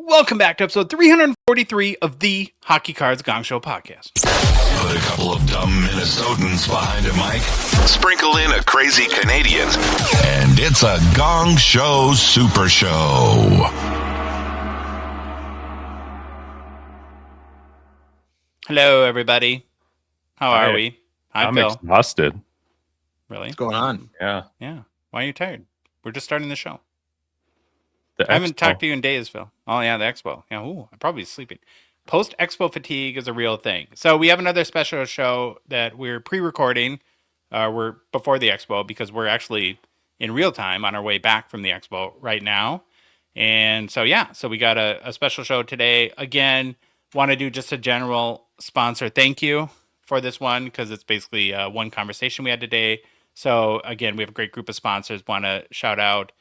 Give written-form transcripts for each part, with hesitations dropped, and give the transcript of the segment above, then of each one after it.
Welcome back to episode 343 of the Hockey Cards Gongshow podcast. Put a couple of dumb Minnesotans behind a mic, sprinkle in a crazy Canadian, and it's a Gong Show Super Show. Hello, everybody. How are we? Hi, I'm Phil. exhausted. Really? What's going on? Yeah. Yeah. Why are you tired? We're just starting the show. The I haven't expo. talked to you in days, Phil. Oh, yeah, the expo. Yeah, I'm probably sleeping. Post-expo fatigue is a real thing. So we have another special show that we're pre-recording. We're before the expo because we're actually in real time on our way back from the expo right now. And so, yeah, so we got a special show today. Again, want to do just a general sponsor thank you for this one because it's basically one conversation we had today. So, again, we have a great group of sponsors. Want to shout out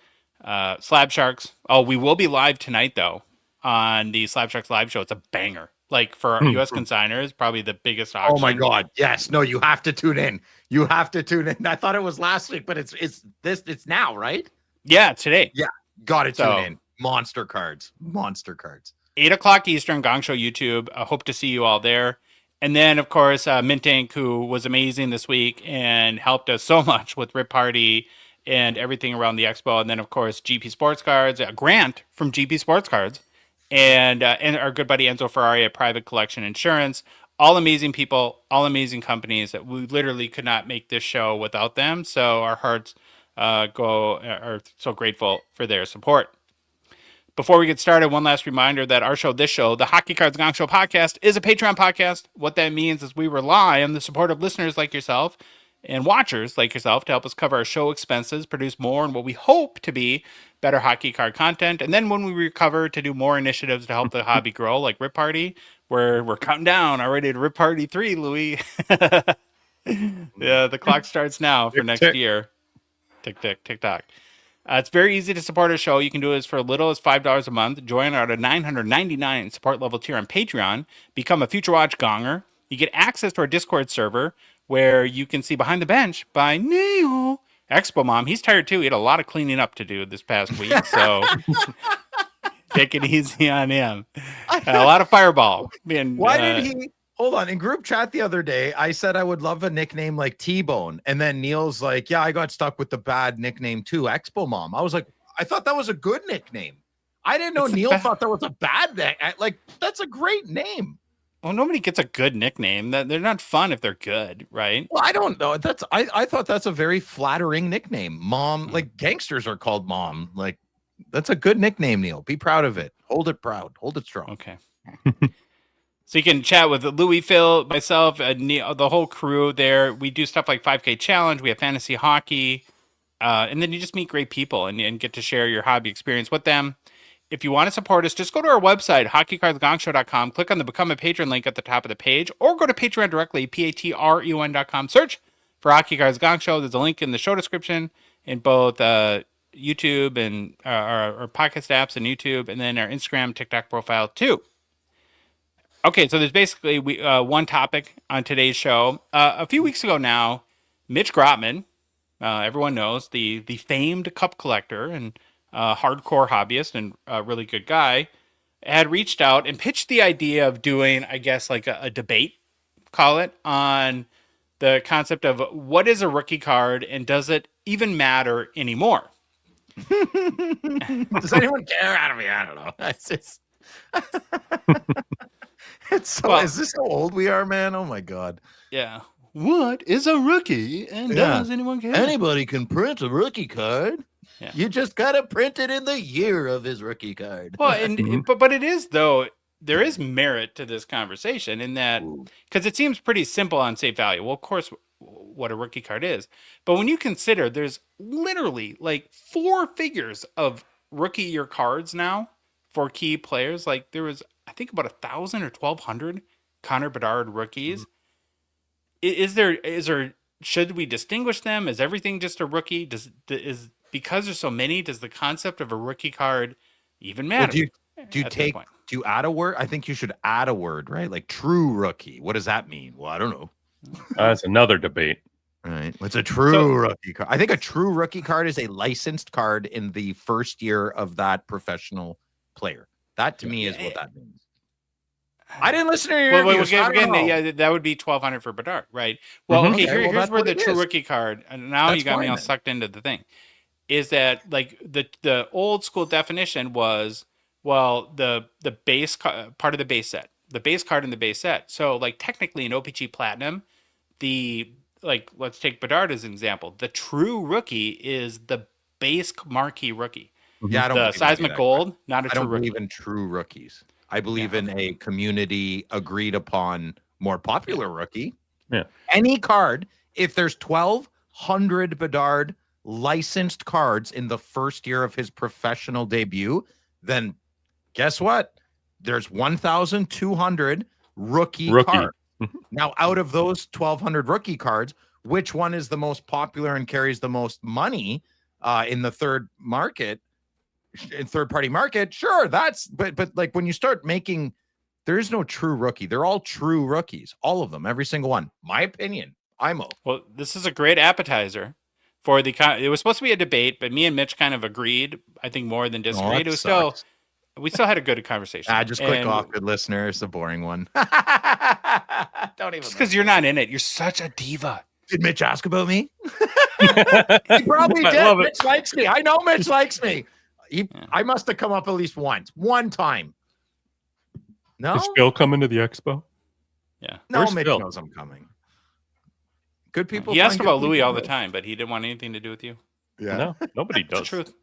Slab Sharks. Oh, we will be live tonight, though, on the Slab Sharks live show. It's a banger. Like, for U.S. consigners, probably the biggest auction. Oh, my God. Yes. No, you have to tune in. You have to tune in. I thought it was last week, but it's now, right? Yeah, today. Yeah. Got to So- tune in. Monster cards. 8 o'clock Eastern, Gong Show YouTube. I hope to see you all there. And then, of course, Mint Inc., who was amazing this week and helped us so much with Rip Party and everything around the expo. And then, of course, GP Sports Cards, a grant from GP Sports Cards, and our good buddy Enzo Ferrari at Private Collection Insurance. All amazing people, all amazing companies that we literally could not make this show without them. So our hearts are so grateful for their support. Before we get started, one last reminder that this show, the Hockey Cards Gong Show podcast, is a Patreon podcast. What that means is we rely on the support of listeners like yourself and watchers like yourself to help us cover our show expenses, produce more and what we hope to be better hockey card content. And then when we recover, to do more initiatives to help the hobby grow, like Rip Party, where we're counting down already to Rip Party 3, Louis. Yeah, the clock starts now for next year. Tick, tick, tick, tock. It's very easy to support our show. You can do it for as little as $5 a month. Join our $9.99 support level tier on Patreon. Become a Future Watch Gonger. You get access to our Discord server where you can see Behind the Bench by Neil. Expo Mom. He's tired too. He had a lot of cleaning up to do this past week. So take it easy on him. A lot of Fireball. Why did he? Hold on. In group chat the other day, I said I would love a nickname like T-Bone. And then Neil's like, yeah, I got stuck with the bad nickname too, Expo Mom. I was like, I thought that was a good nickname. I didn't know Neil thought that was a bad name. Like, that's a great name. Well, nobody gets a good nickname. They're not fun if they're good, right? Well, I don't know. I thought that's a very flattering nickname. Mom, like gangsters are called Mom. Like, that's a good nickname, Neil. Be proud of it. Hold it proud. Hold it strong. Okay. So you can chat with Louis, Phil, myself, Neil, the whole crew there. We do stuff like 5K Challenge. We have fantasy hockey. And then you just meet great people and get to share your hobby experience with them. If you want to support us, just go to our website, hockeycardsgongshow.com. Click on the Become a Patron link at the top of the page, or go to Patreon directly, patreon.com. Search for Hockey Cards Gong Show. There's a link in the show description in both YouTube and our podcast apps and YouTube, and then our Instagram, TikTok profile too. Okay, so there's basically one topic on today's show. A few weeks ago now, Mitch Gropman, everyone knows, the famed cup collector and hardcore hobbyist and a really good guy, had reached out and pitched the idea of doing, I guess, like a debate, call it, on the concept of what is a rookie card and does it even matter anymore? Does anyone care? I don't know. It's just... It's so. Well, is this how old we are, man? Oh my God. Yeah. What is a rookie and does anyone care? Anybody can print a rookie card. Yeah. You just gotta print it in the year of his rookie card. Well, and but it is, though, there is merit to this conversation in that, because it seems pretty simple on safe value. Well, of course, what a rookie card is. But when you consider there's literally like 4 figures of rookie year cards now for key players, like there was, I think, about 1,000 or 1,200 Connor Bedard rookies. Is there should we distinguish them? Is everything just a rookie? Because there's so many, does the concept of a rookie card even matter? Well, do you add a word? I think you should add a word, right? Like true rookie. What does that mean? Well, I don't know. That's another debate. Right. What's a true rookie card? I think a true rookie card is a licensed card in the first year of that professional player. That to me is Yeah. what that means. I didn't listen to your Well, review. So I don't know. yeah, that would be 1,200 for Bedard, right? Well, Mhm. okay, Okay, well, here's that's where what the it true is. rookie card, and now That's you got me fine all then. sucked into the thing, is that like the old school definition was, well, the base part of the base set, the base card in the base set. So like technically in O-Pee-Chee Platinum, let's take Bedard as an example. The true rookie is the base marquee rookie. Yeah, I don't The believe in any of seismic that crap. gold, not a I true don't believe rookie. in true rookies. I believe Yeah, in a community agreed upon more popular rookie. Yeah. Any card, if there's 1,200 Bedard licensed cards in the first year of his professional debut, then guess what? There's 1,200 rookie cards. Now, out of those 1,200 rookie cards, which one is the most popular and carries the most money in the third party market? Sure, but like when you start making, there is no true rookie. They're all true rookies, all of them, every single one. My opinion. IMO. well, this is a great appetizer for the. It was supposed to be a debate, but me and Mitch kind of agreed. I think more than Oh, disagreed. that It was still, sucks. we still had a good conversation. Just click And off, good listener. It's a boring one. Don't even. just because you're not in it, you're such a diva. Did Mitch ask about me? I He probably did. love it. Mitch likes me. I know Mitch likes me. I must have come up at least one time. No, Is Phil coming to the expo? Yeah. no, Where's Mitch Phil? knows I'm coming. Good people. He asked find good about Louis people, all the bro. time, but he didn't want anything to do with you. Yeah, No, nobody It's the does. truth.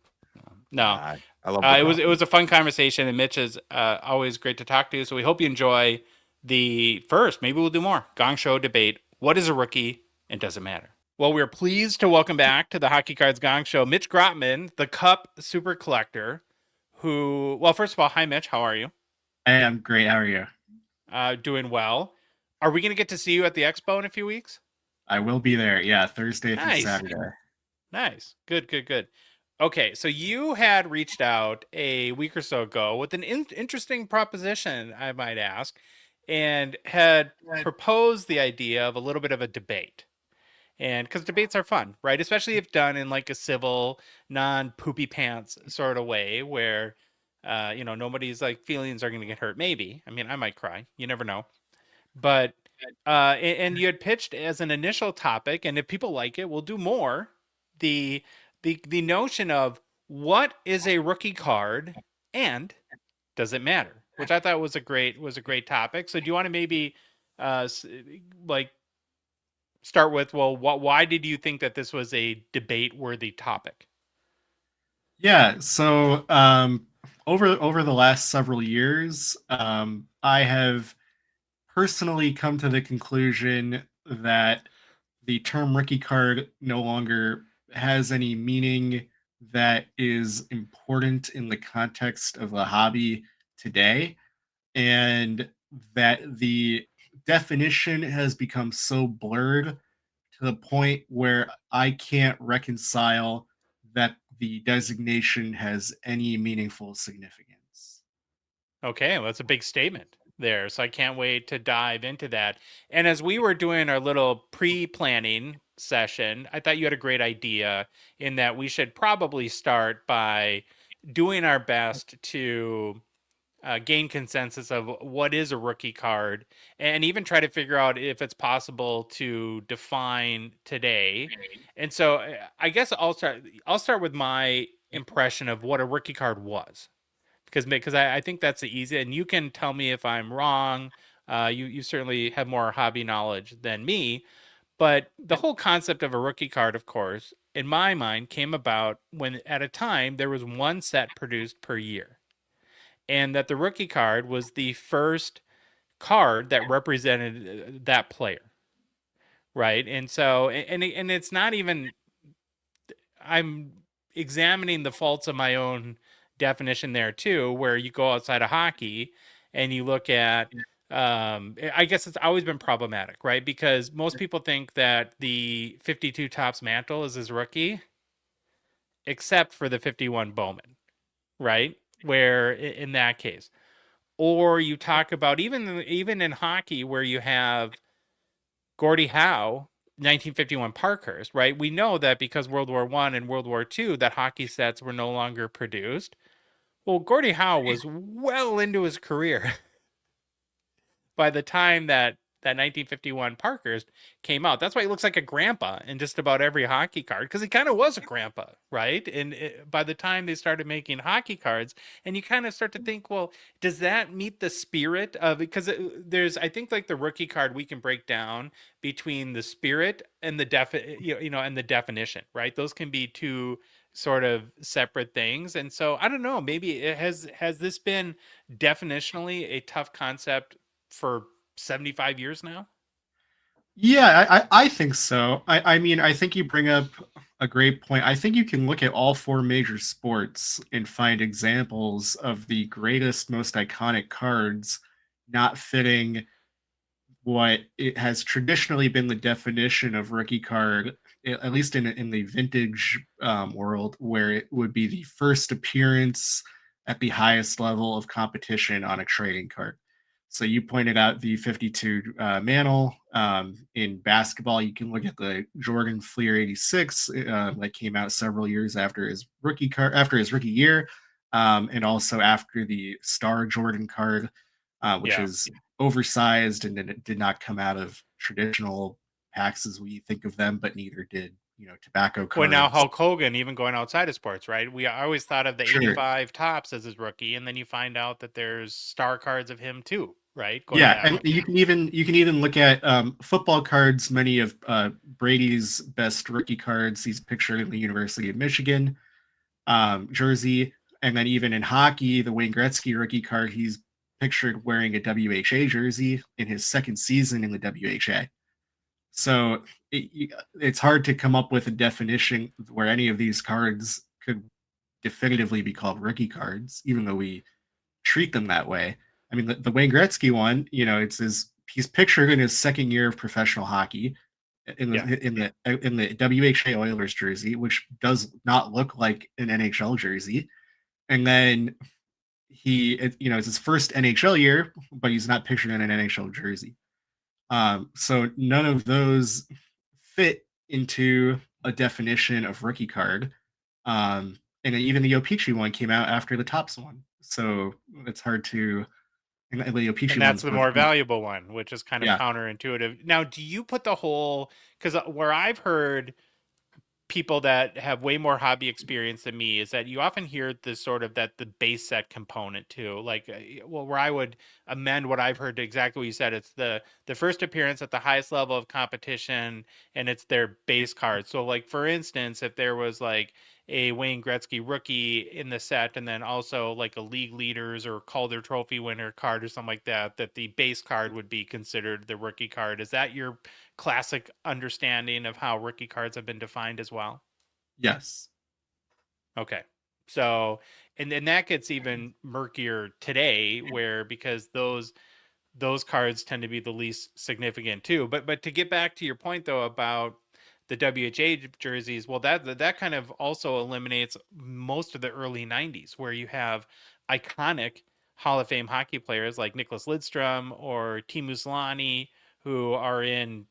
No. I love It was a fun conversation, and Mitch is always great to talk to. So we hope you enjoy the first. Maybe we'll do more Gong Show debate. What is a rookie, and does it matter? Well, we're pleased to welcome back to the Hockey Cards Gong Show Mitch Gropman, the Cup Super Collector. Who? Well, first of all, hi Mitch. How are you? Hey, I'm great. How are you? Doing well. Are we going to get to see you at the expo in a few weeks? I will be there. Yeah, Thursday through Nice. Saturday. Nice. Good. Okay, so you had reached out a week or so ago with an interesting proposition, I might ask, and had proposed the idea of a little bit of a debate. And because debates are fun, right? Especially if done in like a civil, non-poopy pants sort of way where, nobody's like feelings are going to get hurt. Maybe. I mean, I might cry. You never know. But, and you had pitched as an initial topic, and if people like it, we'll do more. The notion of what is a rookie card and does it matter, which I thought was a great topic. So do you want to maybe like start with, well, why did you think that this was a debate worthy topic? Yeah. So over the last several years, I have personally come to the conclusion that the term rookie card no longer has any meaning that is important in the context of the hobby today, and that the definition has become so blurred to the point where I can't reconcile that the designation has any meaningful significance. Okay, well, that's a big statement there. So I can't wait to dive into that. And as we were doing our little pre-planning session, I thought you had a great idea in that we should probably start by doing our best to gain consensus of what is a rookie card and even try to figure out if it's possible to define today. And so I guess I'll start with my impression of what a rookie card was, because I think that's the easy, and you can tell me if I'm wrong. You certainly have more hobby knowledge than me, but the whole concept of a rookie card, of course, in my mind, came about when at a time there was one set produced per year, and that the rookie card was the first card that represented that player, right? And so, and it's not even. I'm examining the faults of my own definition there too, where you go outside of hockey and you look at I guess it's always been problematic, right? Because most people think that the 52 tops mantle is his rookie, except for the 51 Bowman, right? Where in that case, or you talk about even in hockey where you have Gordie Howe, 1951 Parkhurst, right? We know that because World War I and World War II, that hockey sets were no longer produced. Well, Gordie Howe was well into his career by the time that 1951 Parkhurst came out. That's why he looks like a grandpa in just about every hockey card, because he kind of was a grandpa, right? And by the time they started making hockey cards, and you kind of start to think, well, does that meet the spirit of it? Because there's, I think, like the rookie card, we can break down between the spirit and the and the definition, right? Those can be two sort of separate things. And so I don't know, maybe it has this been definitionally a tough concept for 75 years now? Yeah, I think so. I mean, I think you bring up a great point. I think you can look at all four major sports and find examples of the greatest, most iconic cards not fitting what it has traditionally been the definition of rookie card, at least in the vintage world, where it would be the first appearance at the highest level of competition on a trading card. So you pointed out the 52 Mantle. In basketball, you can look at the Jordan Fleer 86 that came out several years after his rookie year, and also after the Star Jordan card, which Yeah. is oversized and it did not come out of traditional packs as we think of them, but neither did tobacco Well, now cards. Hulk Hogan, even going outside of sports, right? We always thought of the Sure. 85 tops as his rookie, and then you find out that there's star cards of him too, right? Going Yeah, back. and you can even look at football cards. Many of Brady's best rookie cards, he's pictured in the University of Michigan jersey, and then even in hockey, the Wayne Gretzky rookie card, he's pictured wearing a WHA jersey in his second season in the WHA. So it's hard to come up with a definition where any of these cards could definitively be called rookie cards, even though we treat them that way. I mean, the Wayne Gretzky one, he's pictured in his second year of professional hockey in the WHA Oilers jersey, which does not look like an NHL jersey. And then it's his first NHL year, but he's not pictured in an NHL jersey. So none of those fit into a definition of rookie card. And even the O-Pee-Chee one came out after the Topps one. So it's hard to. And the O-Pee-Chee And that's one's the both. more valuable one, which is kind of Yeah. counterintuitive. Now, do you put the whole, because where I've heard people that have way more hobby experience than me is that you often hear this sort of that the base set component too, like well, where I would amend what I've heard to exactly what you said. It's the first appearance at the highest level of competition, and it's their base card. So like for instance, if there was like a Wayne Gretzky rookie in the set, and then also like a league leaders or Calder Trophy winner card or something like that, that the base card would be considered the rookie card. Is that your classic understanding of how rookie cards have been defined as well? Yes. Okay. So, and then that gets even murkier today, where because those cards tend to be the least significant too. But to get back to your point though about the WHA jerseys, well, that kind of also eliminates most of the early '90s, where you have iconic Hall of Fame hockey players like Nicholas Lidstrom or Teemu Selanne, who are in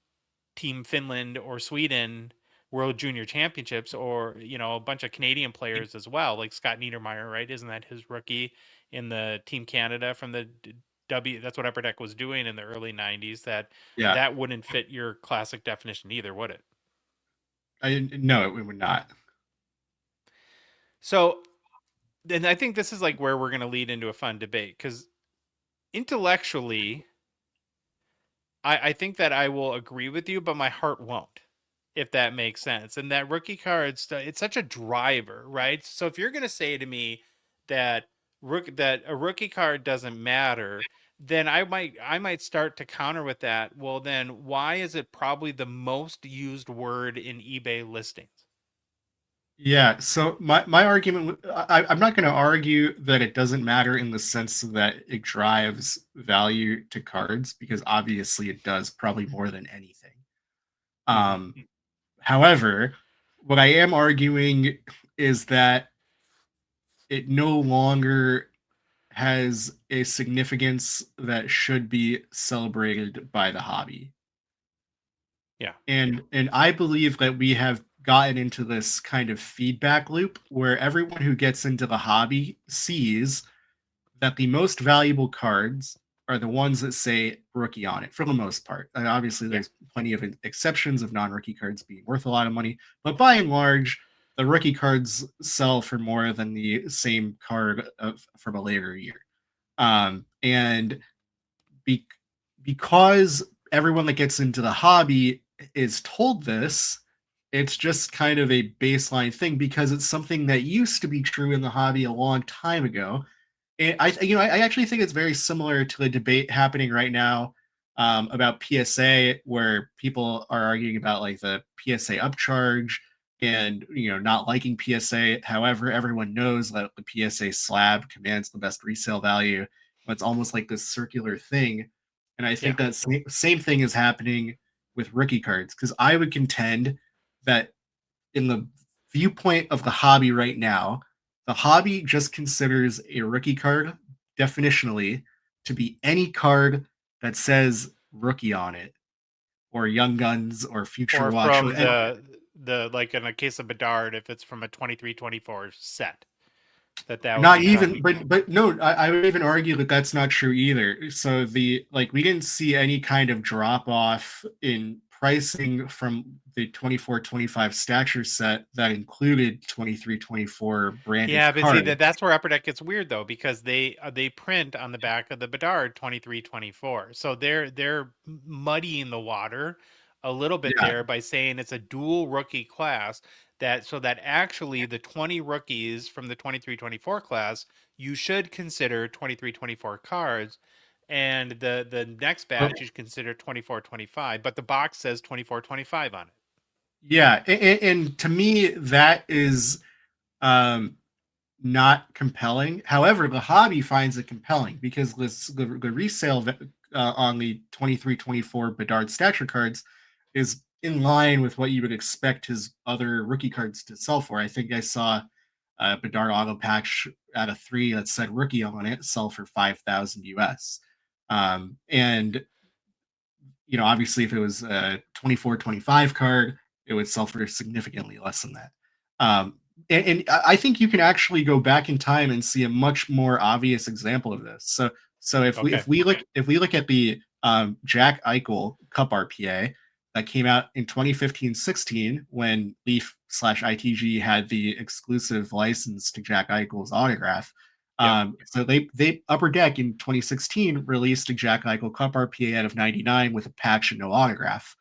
Team Finland or Sweden World Junior Championships, or a bunch of Canadian players as well, like Scott Niedermayer, right? Isn't that his rookie in the Team Canada from the W? That's what Upper Deck was doing in the early '90s. Yeah. That wouldn't fit your classic definition either, would it? No, it would not. So, then I think this is like where we're going to lead into a fun debate, because intellectually, I think that I will agree with you, but my heart won't, if that makes sense. And that rookie cards, it's such a driver, right? So if you're going to say to me that that a rookie card doesn't matter, then I might start to counter with that. Well, then why is it probably the most used word in eBay listings? Yeah, so my argument, I'm not going to argue that it doesn't matter in the sense that it drives value to cards, because obviously it does, probably more than anything. However, what I am arguing is that it no longer has a significance that should be celebrated by the hobby. Yeah. And I believe that we have gotten into this kind of feedback loop where everyone who gets into the hobby sees that the most valuable cards are the ones that say rookie on it for the most part. And obviously, there's plenty of exceptions of non-rookie cards being worth a lot of money, but by and large, the rookie cards sell for more than the same card from a later year. And because everyone that gets into the hobby is told this, it's just kind of a baseline thing because it's something that used to be true in the hobby a long time ago. And I actually think it's very similar to the debate happening right now about PSA, where people are arguing about like the PSA upcharge and not liking PSA. However, everyone knows that the PSA slab commands the best resale value. It's almost like this circular thing, and I think that same thing is happening with rookie cards because I would contend that in the viewpoint of the hobby right now, the hobby just considers a rookie card definitionally to be any card that says rookie on it, or Young Guns, or Future Or Watch. from the like in a case of Bedard, if it's from a 23-24 set, that would Not become... even, but no, I would even argue that that's not true either. So we didn't see any kind of drop off in pricing from the 24-25 stature set that included 23-24 branded Yeah, but see cards. that's where Upper Deck gets weird though, because they print on the back of the Bedard 23-24, so they're muddying the water a little bit Yeah. there by saying it's a dual rookie class, so that actually the 20 rookies from the 23-24 class you should consider 23-24 cards, and the next batch you should consider 24-25, but the box says 24-25 on it. Yeah, and to me that is not compelling. However, the hobby finds it compelling because the resale on the 23-24 Bedard stature cards is in line with what you would expect his other rookie cards to sell for. I think I saw Bedard auto patch out of 3 that said rookie on it sell for 5,000 US. And obviously if it was a 24-25 card, it would sell for significantly less than that. And I think you can actually go back in time and see a much more obvious example of this. So if we look at the Jack Eichel Cup RPA that came out in 2015-16 when Leaf/ITG had the exclusive license to Jack Eichel's autograph. So they Upper Deck in 2016 released a Jack Eichel Cup RPA out of 99 with a patch and no autograph.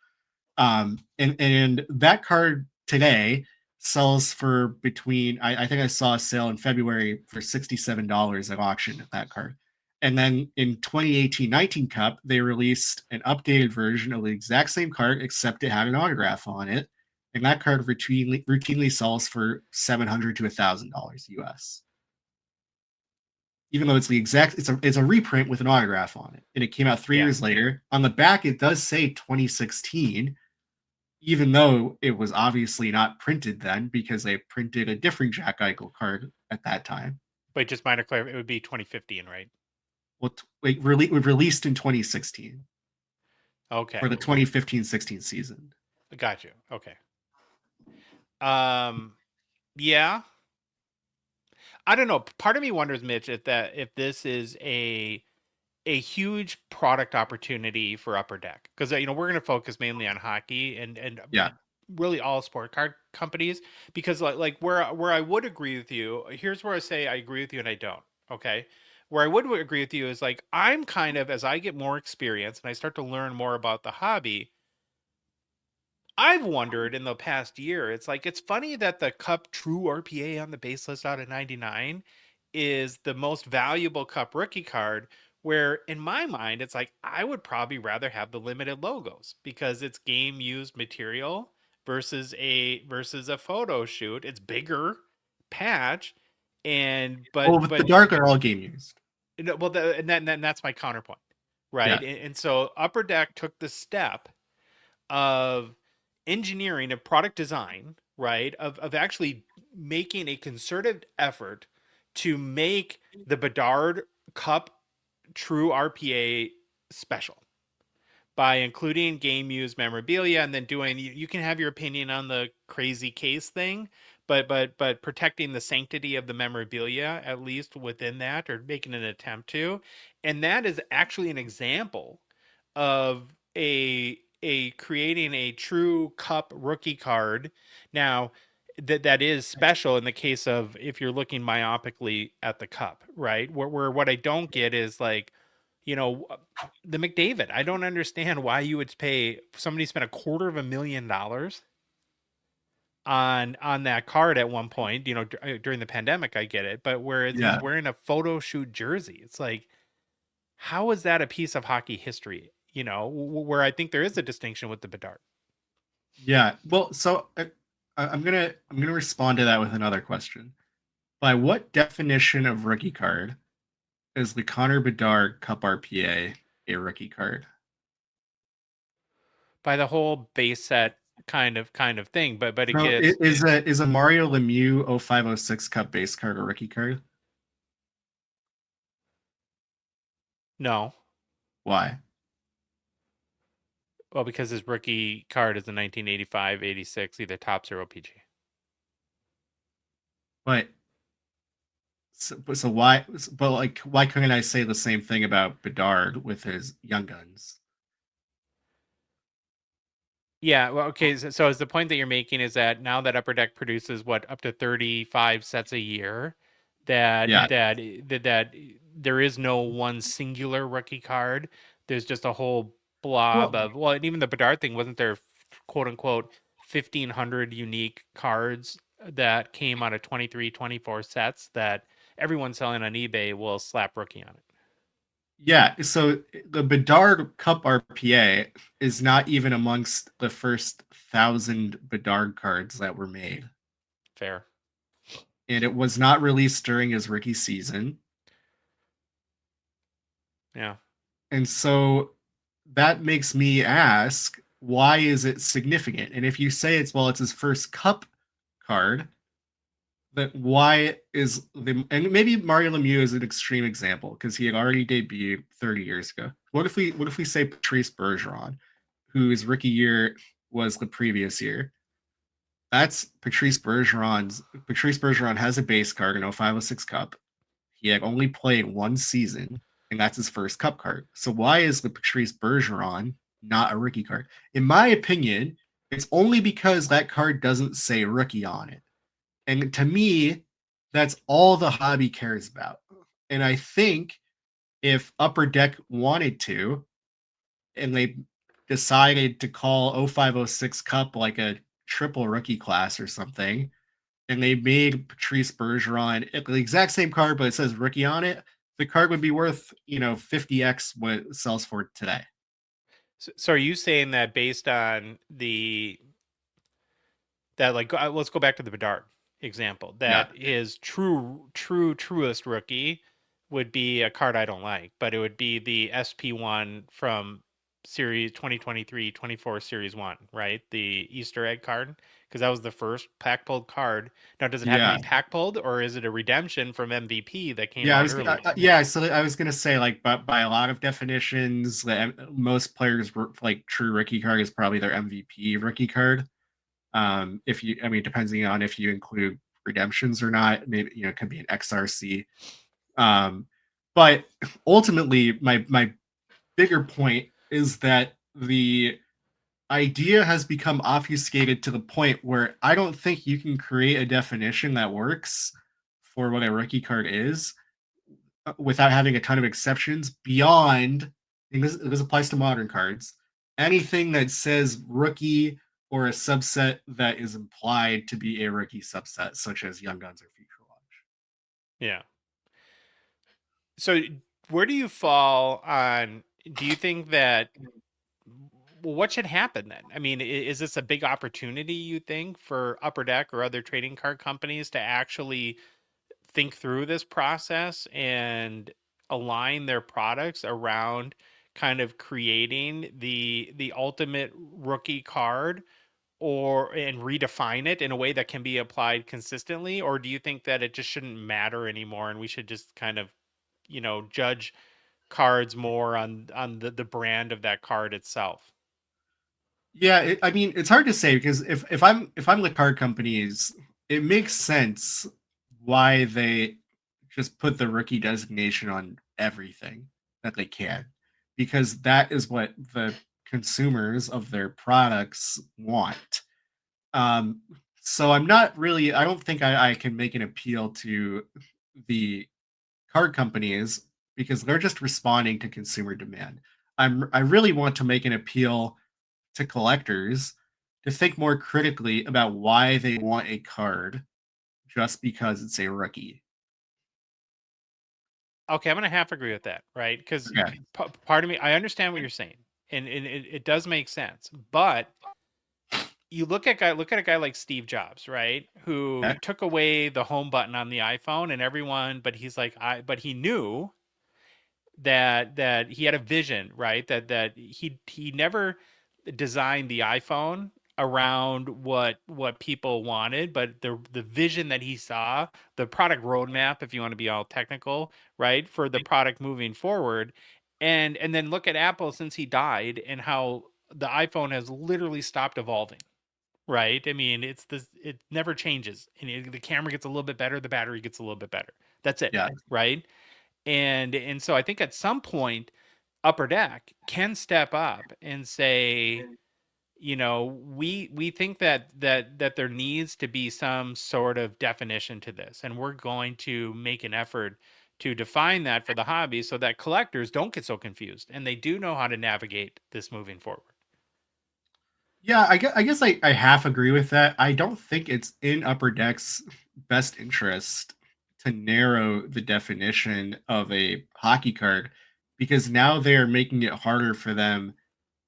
And that card today sells for between, I think I saw a sale in February for $67 at auction at that card. And then in 2018-19 Cup, they released an updated version of the exact same card, except it had an autograph on it. And that card routinely sells for $700 to $1,000 US. Even though it's it's a reprint with an autograph on it. And it came out 3 years later. On the back, it does say 2016, even though it was obviously not printed then because they printed a different Jack Eichel card at that time. But just minor clarify, it would be 2015, right? Well, we released in 2016. Okay. For the 2015-16 season. Got you. Okay. Yeah. I don't know. Part of me wonders, Mitch, if this is a huge product opportunity for Upper Deck, because we're going to focus mainly on hockey and really all sport card companies, because like where I would agree with you, here's where I say I agree with you and I don't. Okay. Where I would agree with you is like, I'm kind of, as I get more experience and I start to learn more about the hobby, I've wondered in the past year, it's like, it's funny that the Cup True RPA on the base list out of 99 is the most valuable Cup rookie card, where in my mind, it's like, I would probably rather have the limited logos because it's game used material versus a photo shoot. It's bigger patch. But the dark are all game used. Well, and that's my counterpoint, right? Yeah. And so Upper Deck took the step of engineering, of product design, right? Of actually making a concerted effort to make the Bedard Cup True RPA special, by including game used memorabilia and then doing you can have your opinion on the crazy case thing, but protecting the sanctity of the memorabilia at least within that, or making an attempt to. And that is actually an example of a creating a true cup rookie card. Now that is special in the case of if you're looking myopically at the cup, right? Where what I don't get is like, you know, the McDavid. I don't understand why you would pay somebody spent $250,000 on that card at one point, you know, during the pandemic. I get it, but whereas he's Yeah. wearing a photo shoot jersey, it's like, how is that a piece of hockey history? You know, where I think there is a distinction with the Bedard. Yeah. Well, so I'm gonna respond to that with another question. By what definition of rookie card is the Connor Bedard Cup RPA a rookie card? By the whole base set kind of thing, but it No, gets is a Mario Lemieux 0506 Cup base card a rookie card? no. Why? Well, because his rookie card is the 1985, 86, either Tops or O-Pee-Chee. But so why? But like, why couldn't I say the same thing about Bedard with his Young Guns? Yeah, well, okay. So is the point that you're making is that now that Upper Deck produces what up to 35 sets a year, Yeah. that there is no one singular rookie card. There's just a whole blob Well, of, well, and even the Bedard thing, wasn't there, quote unquote 1,500 unique cards that came out of 23, 24 sets that everyone selling on eBay will slap rookie on it. yeah. So the Bedard Cup RPA is not even amongst the first 1,000 Bedard cards that were made, Fair. and it was not released during his rookie season. Yeah. And so that makes me ask, why is it significant? And if you say it's his first cup card, but why is the, and maybe Mario Lemieux is an extreme example because he had already debuted 30 years ago. What if we say Patrice Bergeron, whose rookie year was the previous year? That's Patrice Bergeron's. Patrice Bergeron has a base card in 0506 Cup. He had only played one season, and that's his first Cup card. So why is the Patrice Bergeron not a rookie card? In my opinion, it's only because that card doesn't say rookie on it. And to me, that's all the hobby cares about. And I think if Upper Deck wanted to, and they decided to call 0506 Cup like a triple rookie class or something, and they made Patrice Bergeron the exact same card, but it says rookie on it, the card would be worth, 50x what it sells for today. So are you saying that based on that, like, let's go back to the Bedard example, Yeah. that his truest rookie would be a card I don't like, but it would be the SP1 from series 2023-24 series 1, right? The Easter egg card, because that was the first pack pulled card. Now, does it have to Yeah. be pack pulled, or is it a redemption from MVP that came Yeah, out early? so I was gonna say, like, but by a lot of definitions, most players like true rookie card is probably their MVP rookie card. If you, I mean, depending on if you include redemptions or not, maybe it could be an XRC. But ultimately, my bigger point is that the idea has become obfuscated to the point where I don't think you can create a definition that works for what a rookie card is without having a ton of exceptions beyond, and this applies to modern cards, anything that says rookie or a subset that is implied to be a rookie subset, such as Young Guns or Future Launch. Yeah. So where do you fall on, do you think that, well, what should happen then? I mean, is this a big opportunity, you think, for Upper Deck or other trading card companies to actually think through this process and align their products around kind of creating the ultimate rookie card, or and redefine it in a way that can be applied consistently? Or do you think that it just shouldn't matter anymore and we should just kind of, judge cards more on the brand of that card itself. Yeah, I mean, it's hard to say because if I'm the card companies, it makes sense why they just put the rookie designation on everything that they can, because that is what the consumers of their products want. Um, so I'm not really. I don't think I can make an appeal to the card companies because they're just responding to consumer demand. I really want to make an appeal to collectors to think more critically about why they want a card just because it's a rookie. Okay, I'm gonna half agree with that, right? Because Okay. part of me, I understand what you're saying, and it does make sense. But you look at a guy like Steve Jobs, right? Who Okay. took away the home button on the iPhone, and everyone, but he's like, but he knew that he had a vision, right? That he never designed the iPhone around what people wanted, but the vision that he saw, the product roadmap, if you want to be all technical, right, for the product moving forward. And then look at Apple since he died and how the iPhone has literally stopped evolving. Right? I mean, it never changes. And the camera gets a little bit better, the battery gets a little bit better. That's it, Yeah. right? And so I think at some point Upper Deck can step up and say, we think that there needs to be some sort of definition to this, and we're going to make an effort to define that for the hobby so that collectors don't get so confused and they do know how to navigate this moving forward. Yeah, I guess I half agree with that. I don't think it's in Upper Deck's best interest to narrow the definition of a hockey card because now they're making it harder for them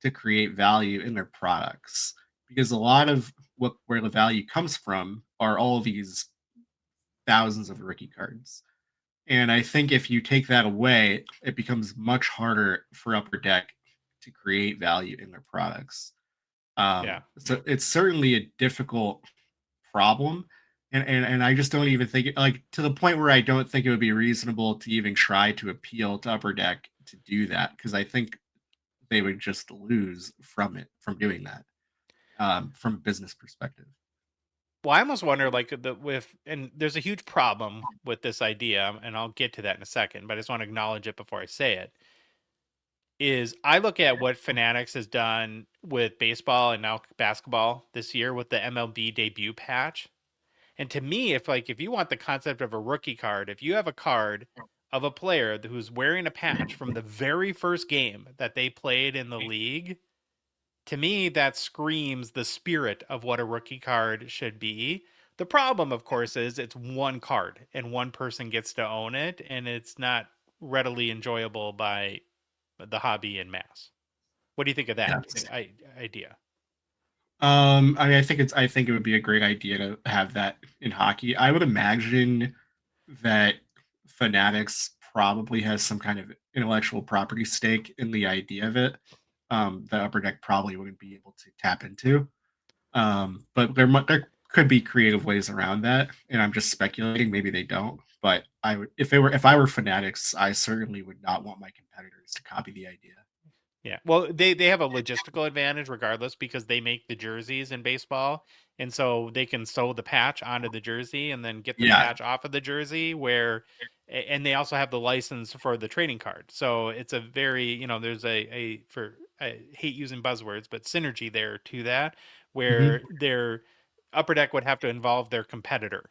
to create value in their products. Because a lot of where the value comes from are all these thousands of rookie cards. And I think if you take that away, it becomes much harder for Upper Deck to create value in their products. Yeah. So it's certainly a difficult problem. And I just don't even think like to the point where I don't think it would be reasonable to even try to appeal to Upper Deck to do that because I think they would just lose from doing that from a business perspective. Well, I almost wonder, like, and there's a huge problem with this idea, and I'll get to that in a second, but I just want to acknowledge it before I say it. Is I look at what Fanatics has done with baseball and now basketball this year with the MLB debut patch. And to me, if you want the concept of a rookie card, if you have a card of a player who's wearing a patch from the very first game that they played in the league, to me that screams the spirit of what a rookie card should be. The problem, of course, is it's one card and one person gets to own it, and it's not readily enjoyable by the hobby in mass. What do you think of that Yes. idea? I mean, I think it would be a great idea to have that in hockey. I would imagine that Fanatics probably has some kind of intellectual property stake in the idea of it. That Upper Deck probably wouldn't be able to tap into. But there could be creative ways around that, and I'm just speculating. Maybe they don't. But I would if I were Fanatics, I certainly would not want my competitors to copy the idea. Yeah. Well, they have a logistical advantage regardless because they make the jerseys in baseball. And so they can sew the patch onto the jersey and then get the Yeah. patch off of the jersey and they also have the license for the trading card. So it's a very, there's I hate using buzzwords, but synergy there to that Mhm. where their Upper Deck would have to involve their competitor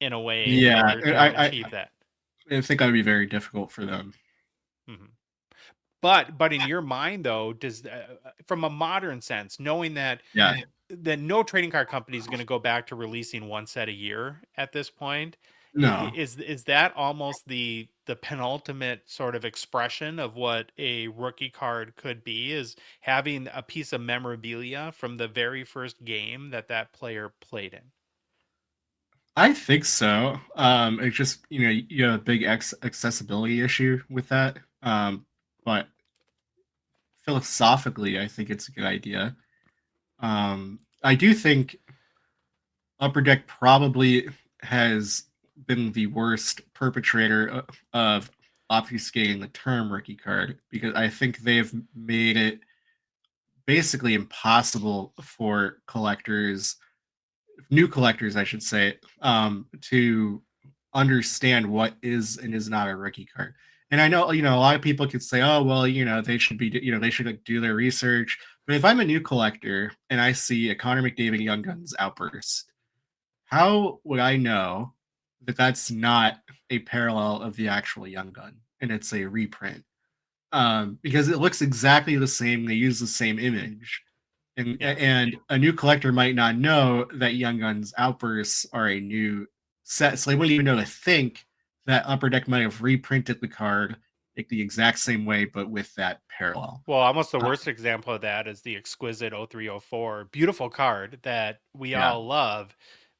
in a way in Yeah, order to achieve that. I think that would be very difficult for them. Mhm. But in your mind though, does from a modern sense, knowing Yeah. that no trading card company is going to go back to releasing one set a year at this point, No. is that almost the penultimate sort of expression of what a rookie card could be? Is having a piece of memorabilia from the very first game that player played in? I think so. It's just you have a big accessibility issue with that. But philosophically, I think it's a good idea. I do think Upper Deck probably has been the worst perpetrator of obfuscating the term rookie card, because I think they've made it basically impossible for collectors, new collectors, I should say, to understand what is and is not a rookie card. And I know, a lot of people could say, oh, well, they should be, they should like, do their research. But if I'm a new collector and I see a Connor McDavid Young Guns outburst, how would I know that that's not a parallel of the actual Young Gun and it's a reprint? Because it looks exactly the same. They use the same image. And a new collector might not know that Young Guns outbursts are a new set, so they wouldn't even know to think that Upper Deck might have reprinted the card like the exact same way, but with that parallel. Well, almost the worst example of that is the exquisite 0304. Beautiful card that we all love,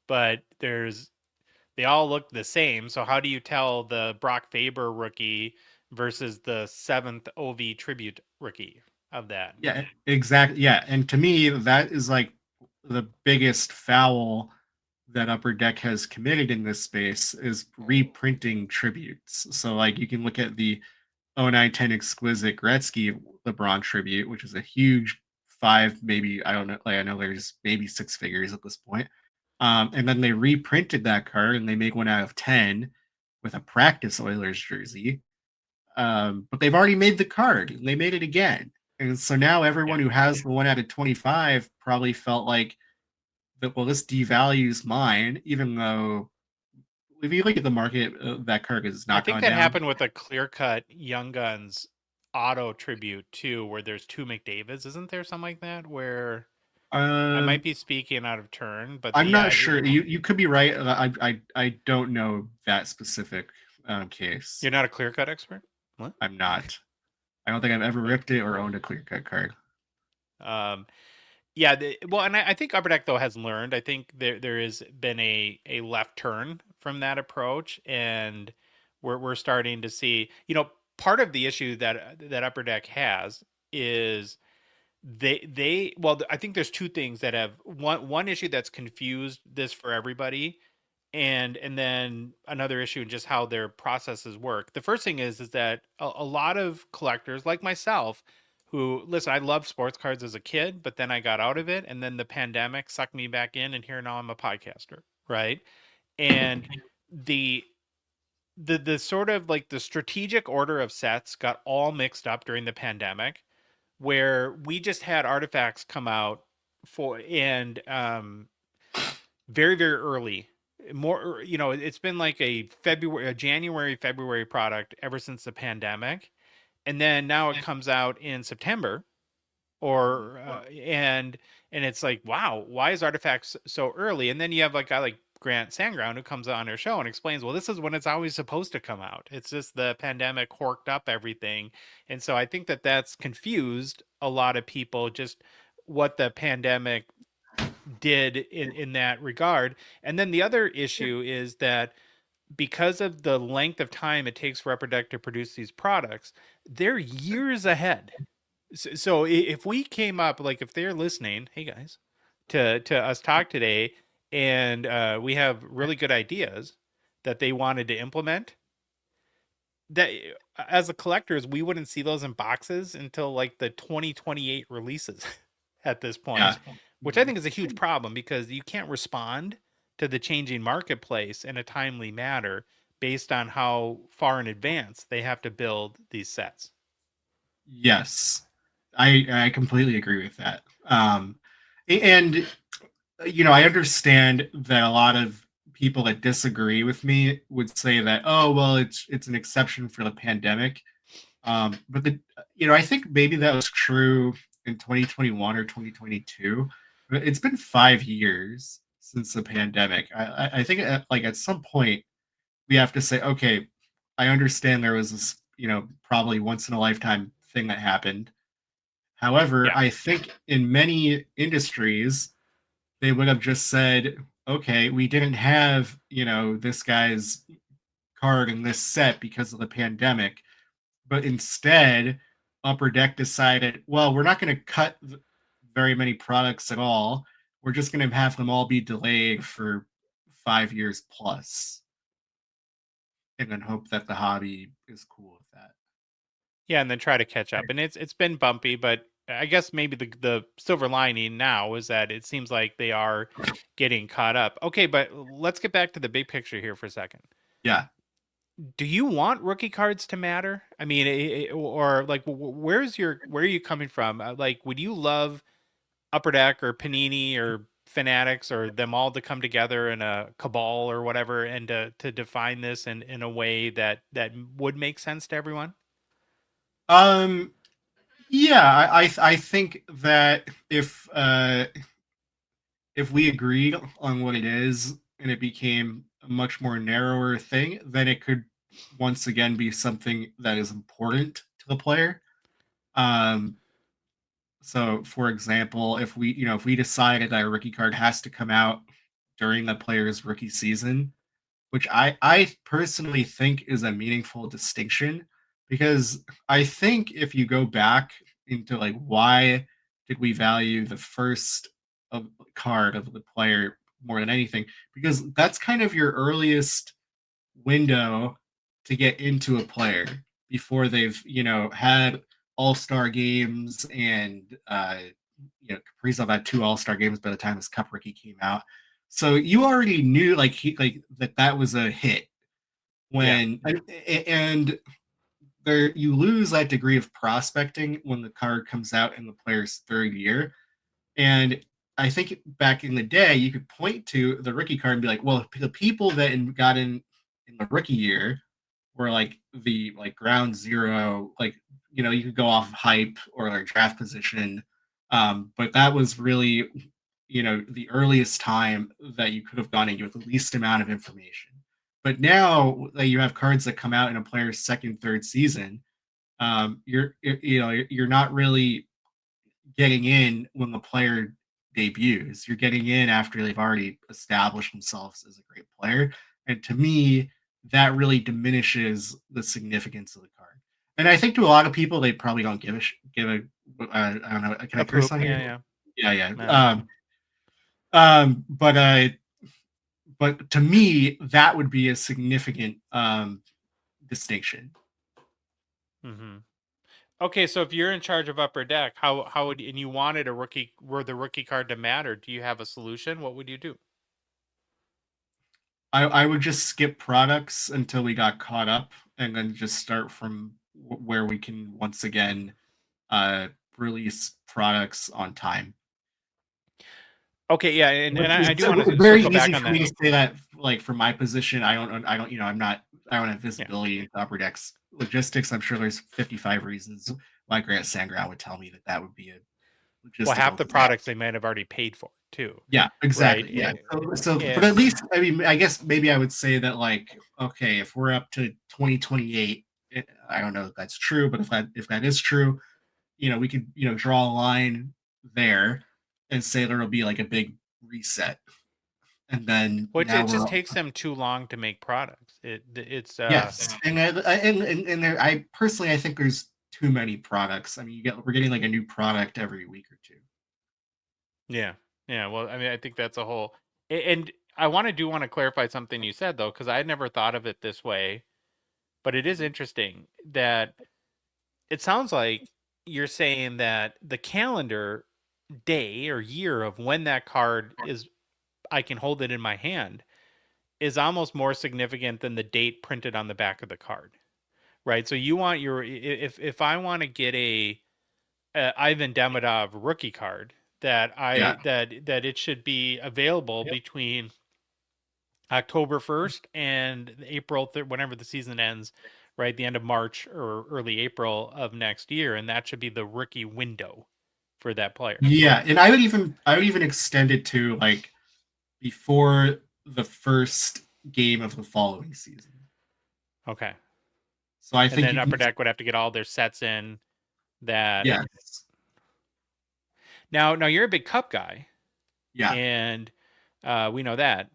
but they all look the same. So how do you tell the Brock Faber rookie versus the 7th OV tribute rookie of that? Yeah, exactly. Yeah, and to me, that is like the biggest foul that Upper Deck has committed in this space is reprinting tributes. So like you can look at the 0910 exquisite Gretzky LeBron tribute, which is a huge 5, maybe, I don't know, like I know there's maybe 6 figures at this point. And then they reprinted that card and they make one out of 10 with a practice Oilers jersey. But they've already made the card. They made it again. And so now everyone who has the 1 out of 25 probably felt like that, well, this devalues mine, even though if you look at the market, that card is not. I think that happened with a clear-cut Young Guns auto tribute too, where there's 2 McDavids. Isn't there something like that? Where I might be speaking out of turn, but I'm not sure. You could be right. I don't know that specific case. You're not a clear-cut expert? What? I'm not. I don't think I've ever ripped it or owned a clear-cut card. Yeah, well, and I think Upper Deck though has learned. I think there has been a left turn from that approach, and we're starting to see. Part of the issue that Upper Deck has is I think there's 2 things that have one issue that's confused this for everybody, and then another issue in just how their processes work. The first thing is that a lot of collectors like myself who, listen, I loved sports cards as a kid, but then I got out of it, and then the pandemic sucked me back in, and here now I'm a podcaster, right? And the sort of like the strategic order of sets got all mixed up during the pandemic, where we just had artifacts come out very, very early. More, it's been like a January, February product ever since the pandemic. And then now it comes out in September, and it's like, wow, why is Artifacts so early? And then you have like a guy like Grant Sandground who comes on our show and explains, well, this is when it's always supposed to come out. It's just the pandemic horked up everything. And so I think that that's confused a lot of people, just what the pandemic did in that regard. And then the other issue is that because of the length of time it takes for Upper Deck to produce these products, they're years ahead. So if we came up, like if they're listening, hey guys, to us talk today, and we have really good ideas that they wanted to implement, that as a collectors, we wouldn't see those in boxes until like the 2028 releases at this point, which I think is a huge problem because you can't respond to the changing marketplace in a timely manner based on how far in advance they have to build these sets. Yes, I completely agree with that. And I understand that a lot of people that disagree with me would say that, oh, well, it's an exception for the pandemic. But I think maybe that was true in 2021 or 2022. But it's been 5 years since the pandemic. I think at some point we have to say, okay, I understand there was this, probably once in a lifetime thing that happened. However, I think in many industries, they would have just said, okay, we didn't have, this guy's card in this set because of the pandemic. But instead, Upper Deck decided, well, we're not going to cut very many products at all. We're just going to have them all be delayed for 5 years plus. and then hope that the hobby is cool with that. Yeah, and then try to catch up. And it's been bumpy, but I guess maybe the silver lining now is that it seems like they are getting caught up. Okay, but let's get back to the big picture here for a second. Yeah. Do you want rookie cards to matter? I mean, or like, where are you coming from? Like, would you love Upper Deck or Panini or Fanatics or them all to come together in a cabal or whatever and to define this in a way that would make sense to everyone? Yeah, I think that if we agreed on what it is and it became a much more narrower thing, then it could once again be something that is important to the player. Um, so for example, if we decided that a rookie card has to come out during the player's rookie season, which I personally think is a meaningful distinction, because I think if you go back into like why did we value the first of card of the player more than anything, because that's kind of your earliest window to get into a player before they've had all-star games, and Kaprizov had 2 all-star games by the time his cup rookie came out. So you already knew like that was a hit when and there you lose that degree of prospecting when the card comes out in the player's third year. And I think back in the day, you could point to the rookie card and be like, well, the people that got in the rookie year were like the ground zero, like you could go off of hype or like draft position, but that was really the earliest time that you could have gone in with the least amount of information. But now that you have cards that come out in a player's second, third season, you're not really getting in when the player debuts. You're getting in after they've already established themselves as a great player. And to me, that really diminishes the significance of the card. And I think to a lot of people, they probably don't give a I don't know. Can I curse on here? Yeah. No. But to me, that would be a significant distinction. Mm-hmm. Okay, so if you're in charge of Upper Deck, how would and you wanted the rookie card to matter? Do you have a solution? What would you do? I would just skip products until we got caught up, and then just start from where we can once again release products on time. Okay, yeah, and I do It's want to very circle back easy on for me that. to say that, like from my position, I don't I don't have visibility into Upper Deck's logistics. I'm sure there's 55 reasons why Grant Sangran would tell me that would be a Well, half logistical the disaster. products they might have already paid for too. Yeah, exactly. Right? Yeah. So Yeah. but at least, I mean, I guess maybe I would say that, like, okay, if we're up to 2028, I don't know if that's true, but if that is true, we could draw a line there and say there will be like a big reset, and then Which now it just we're takes them too long to make products. It's yes, and there, I personally I think there's too many products. I mean, we're getting like a new product every week or two. Yeah. Yeah. Well, I mean, I think that's a whole. And I want to clarify something you said though, because I had never thought of it this way. But it is interesting that it sounds like you're saying that the calendar day or year of when that card is, I can hold it in my hand, is almost more significant than the date printed on the back of the card, right? So you want if I want to get a Ivan Demidov rookie card that Yeah. that it should be available between October 1st and April 3rd, whenever the season ends, right? The end of March or early April of next year. And that should be the rookie window for that player. Yeah, and I would even extend it to like before the first game of the following season. Okay. So I And think then you Upper can, Deck would have to get all their sets in that. yes, Now you're a big cup guy, yeah, and we know that.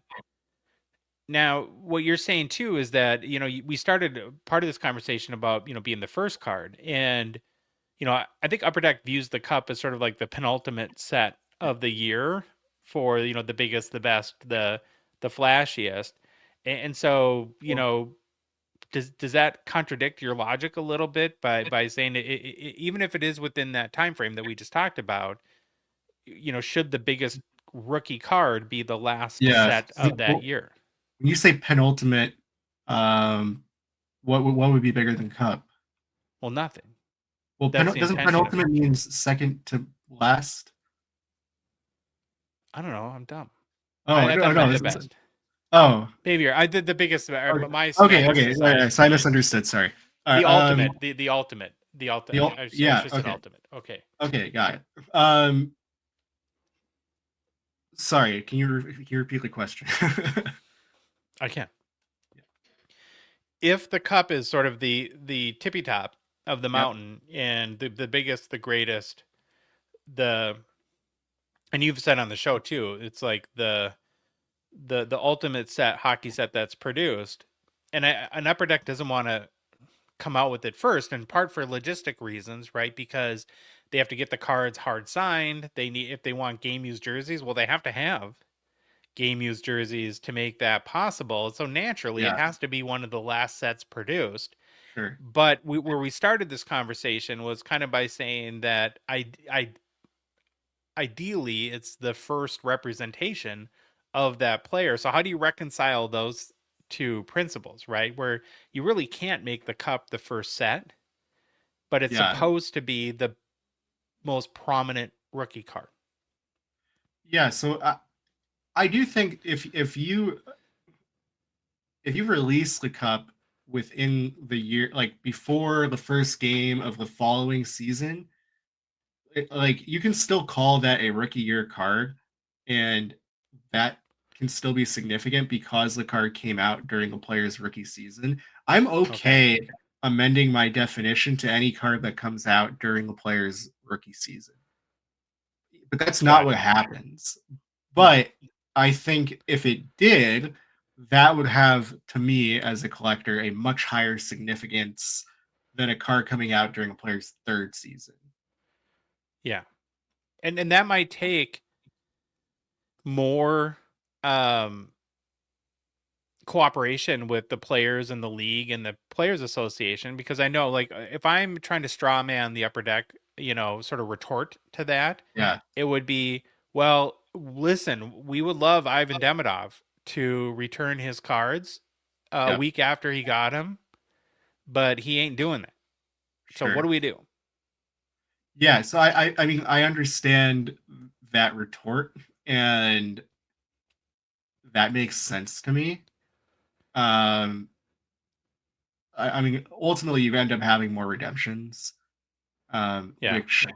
Now, what you're saying too is that, we started part of this conversation about, being the first card. And, I think Upper Deck views the cup as sort of like the penultimate set of the year for, the biggest, the best, the flashiest. And so, does that contradict your logic a little bit by saying even if it is within that time frame that we just talked about, should the biggest rookie card be the last Yeah. set of that Well, year? when you say penultimate, what would be bigger than cup? Well, nothing. Well, That's the doesn't intention of it. penultimate means second to last? I don't know. I'm dumb. Oh, I thought it meant the it's- best. Oh, Maybe I did the biggest. My okay, semantics okay. aside, Yeah, so I misunderstood. Sorry. All the right, ultimate, the ultimate, I yeah, should said okay. ultimate. Okay. Okay, got it. Sorry, can you repeat the question? I can. If the cup is sort of the tippy top of the mountain and the biggest, the greatest, and you've said on the show too, it's like the ultimate hockey set that's produced, and an Upper Deck doesn't want to come out with it first, in part for logistic reasons, right? Because they have to get the cards hard signed. They need, if they want game used jerseys, well, they have to have game used jerseys to make that possible. So naturally, it has to be one of the last sets produced. Sure. But where we started this conversation was kind of by saying that ideally it's the first representation of that player. So how do you reconcile those two principles, right? Where you really can't make the cup the first set, but it's supposed to be the most prominent rookie card. Yeah, so I do think if you release the cup within the year, like before the first game of the following season, like you can still call that a rookie year card, and that can still be significant because the card came out during the player's rookie season. I'm okay amending my definition to any card that comes out during the player's rookie season. But that's not what happens. But I think if it did, that would have, to me as a collector, a much higher significance than a card coming out during a player's third season. Yeah. And that might take more cooperation with the players and the league and the players association, because I know, like, if I'm trying to straw man the Upper Deck, sort of retort to that, it would be, well, listen, we would love Ivan Demidov to return his cards a week after he got him, but he ain't doing that. So what do we do? Yeah, so I mean, I understand that retort, and that makes sense to me. I mean, ultimately, you end up having more redemptions, which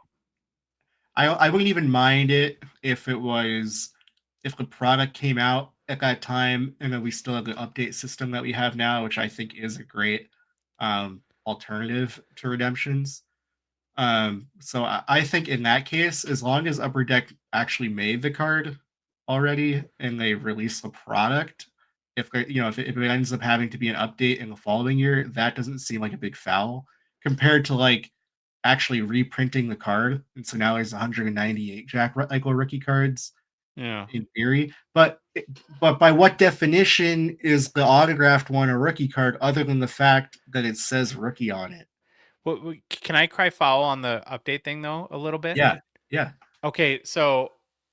I wouldn't even mind it if the product came out at that time, and then we still have the update system that we have now, which I think is a great alternative to redemptions. So I think in that case, as long as Upper Deck actually made the card already and they release the product, if it ends up having to be an update in the following year, that doesn't seem like a big foul compared to like actually reprinting the card. And so now there's 198 Jack Eichel rookie cards. In theory, but by what definition is the autographed one a rookie card other than the fact that it says rookie on it? Well, can I cry foul on the update thing though a little bit? Yeah. Okay, so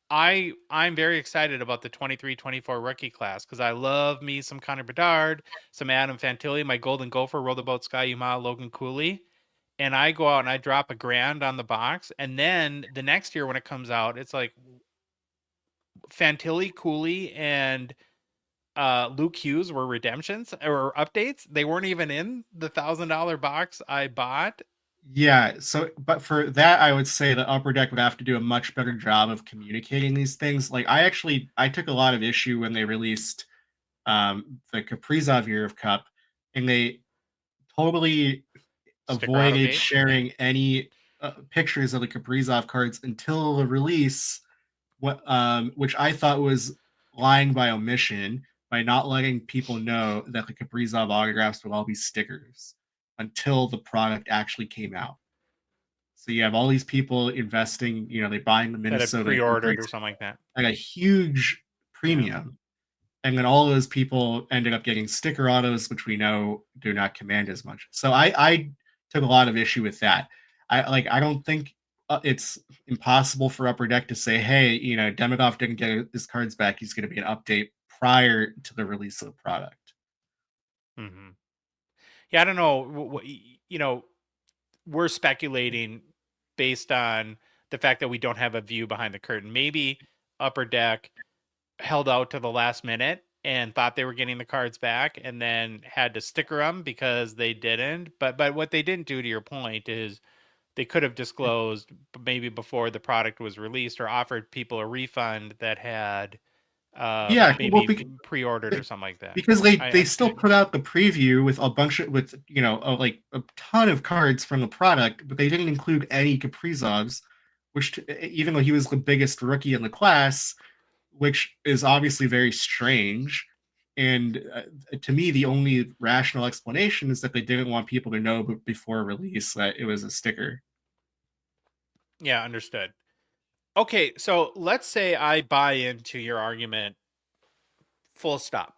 I'm very excited about the 23-24 rookie class because I love me some Connor Bedard, some Adam Fantilli, my Golden Gopher, Roll the Boat, Sky Yuma, Logan Cooley, and I go out and I drop $1,000 on the box, and then the next year when it comes out, it's like Fantilli, Cooley, and Luke Hughes were redemptions or updates. They weren't even in the $1,000 box I bought. Yeah, so but for that, I would say the Upper Deck would have to do a much better job of communicating these things. Like I took a lot of issue when they released the Kaprizov Year of Cup, and they totally avoided sharing any pictures of the Kaprizov cards until the release, which I thought was lying by omission by not letting people know that the Kaprizov autographs would all be stickers until the product actually came out. So you have all these people investing, they buying the Minnesota pre-ordered or something like that at a huge premium. and then all those people ended up getting sticker autos, which we know do not command as much. So I took a lot of issue with that. I don't think it's impossible for Upper Deck to say, hey, you know, Demidov didn't get his cards back. He's going to be an update prior to the release of the product. Mm-hmm. Yeah, I don't know. You know, we're speculating based on the fact that we don't have a view behind the curtain. Maybe Upper Deck held out to the last minute and thought they were getting the cards back and then had to sticker them because they didn't. But what they didn't do, to your point, is they could have disclosed maybe before the product was released or offered people a refund that had Yeah, well, maybe pre-ordered or something like that. because they I still put out the preview with a bunch of you know like a ton of cards from the product, but they didn't include any Kaprizovs, which even though he was the biggest rookie in the class, which is obviously very strange. And to me, the only rational explanation is that they didn't want people to know before release that it was a sticker. Yeah, understood. Okay, so let's say I buy into your argument full stop.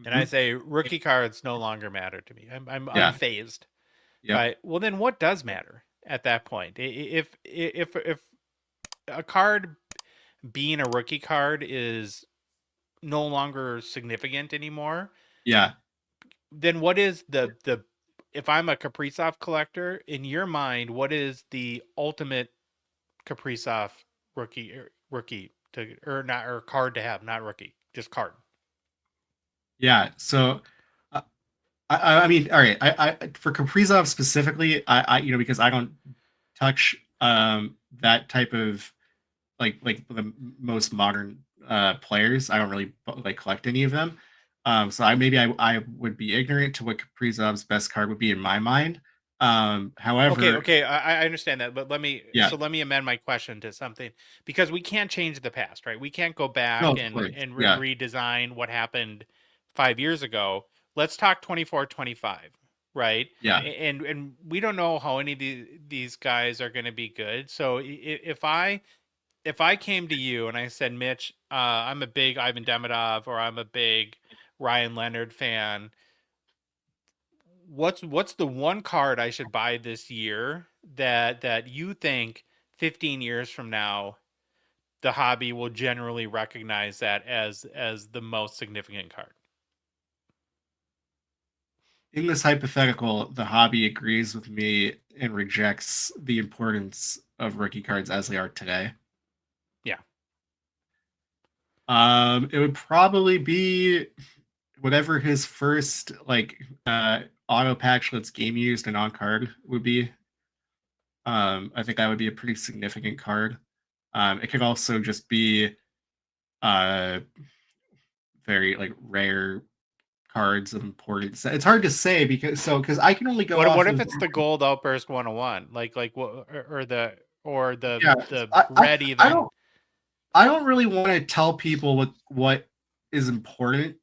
And I Mhm. say rookie cards no longer matter to me. I'm Yeah. unfazed. Yep. Right. Well, then what does matter at that point? If a card being a rookie card is no longer significant anymore, Yeah. then what is the if I'm a Kaprizov collector, in your mind, what is the ultimate Kaprizov rookie to or not or card to have, not rookie, just card. Yeah. So uh, I mean, all right. I for Kaprizov specifically, I you know because I don't touch that type of like the most modern players. I don't really like collect any of them. So I would be ignorant to what Kaprizov's best card would be in my mind. However, Okay, I understand that, but yeah, let me amend my question to something because we can't change the past, right? We can't go no, back of course, and yeah, redesign what happened 5 years ago. Let's talk 24-25, right? yeah, And we don't know how any of these guys are going to be good. So if I came to you and I said, Mitch, I'm a big Ivan Demidov or I'm a big Ryan Leonard fan, what's the one card I should buy this year that you think 15 years from now the hobby will generally recognize that as the most significant card? in this hypothetical, the hobby agrees with me and rejects the importance of rookie cards as they are today. Yeah. It would probably be whatever his first like auto patch that's game used and on card would be. I think that would be a pretty significant card. It could also just be uh very like rare cards of importance. It's hard to say because I can only go off What if of it's the gold outburst 101 like what or yeah. the I, I, red I even? don't I don't really want to tell people what is important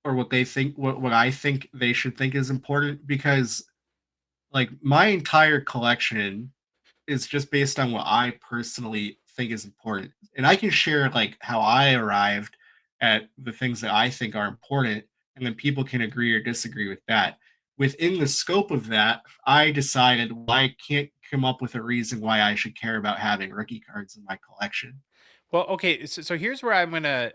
or what they think what I think they should think is important because like my entire collection is just based on what I personally think is important. And I can share like how I arrived at the things that I think are important, and then people can agree or disagree with that. Within the scope of that, I decided well, I can't come up with a reason why I should care about having rookie cards in my collection. Well, okay, so here's where I'm gonna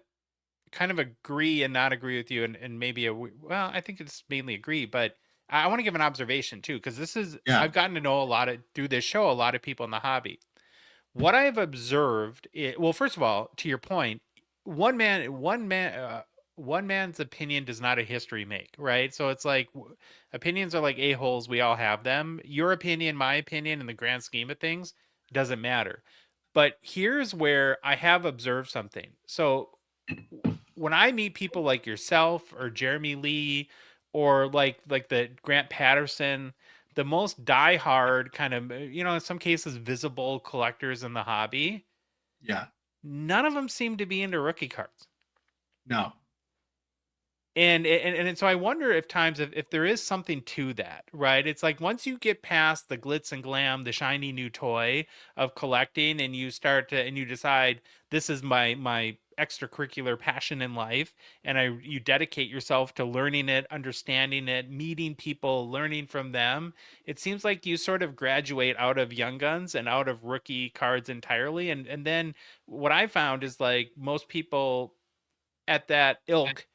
kind of agree and not agree with you and maybe well, I think it's mainly agree, but I want to give an observation too because this is Yeah, I've gotten to know a lot of through this show a lot of people in the hobby. What I've observed well, first of all, to your point, one man's opinion does not a history make, right? So it's like opinions are like a-holes, we all have them. Your opinion, my opinion in the grand scheme of things doesn't matter. But here's where I have observed something. So when I meet people like yourself or Jeremy Lee or like the Grant Patterson, the most diehard kind of in some cases visible collectors in the hobby, yeah, none of them seem to be into rookie cards. no, And so I wonder if there is something to that, right? It's like once you get past the glitz and glam, the shiny new toy of collecting, and you start to and you decide this is my extracurricular passion in life, and you dedicate yourself to learning it, understanding it, meeting people, learning from them, it seems like you sort of graduate out of Young Guns and out of rookie cards entirely. And then what I found is like most people at that ilk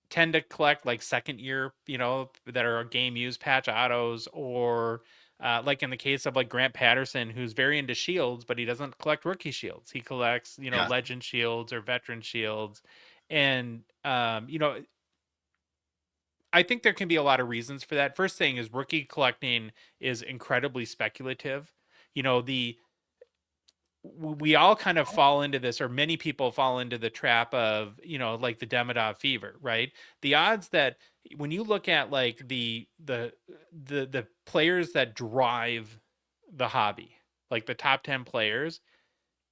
tend to collect like second year, that are game used patch autos, or like in the case of like Grant Patterson, who's very into shields, but he doesn't collect rookie shields. He collects, Yeah. legend shields or veteran shields. And, I think there can be a lot of reasons for that. First thing is rookie collecting is incredibly speculative. The we all kind of fall into this, or many people fall into the trap of, like the Demidov fever, right? The odds that when you look at like the players that drive the hobby, like the top 10 players,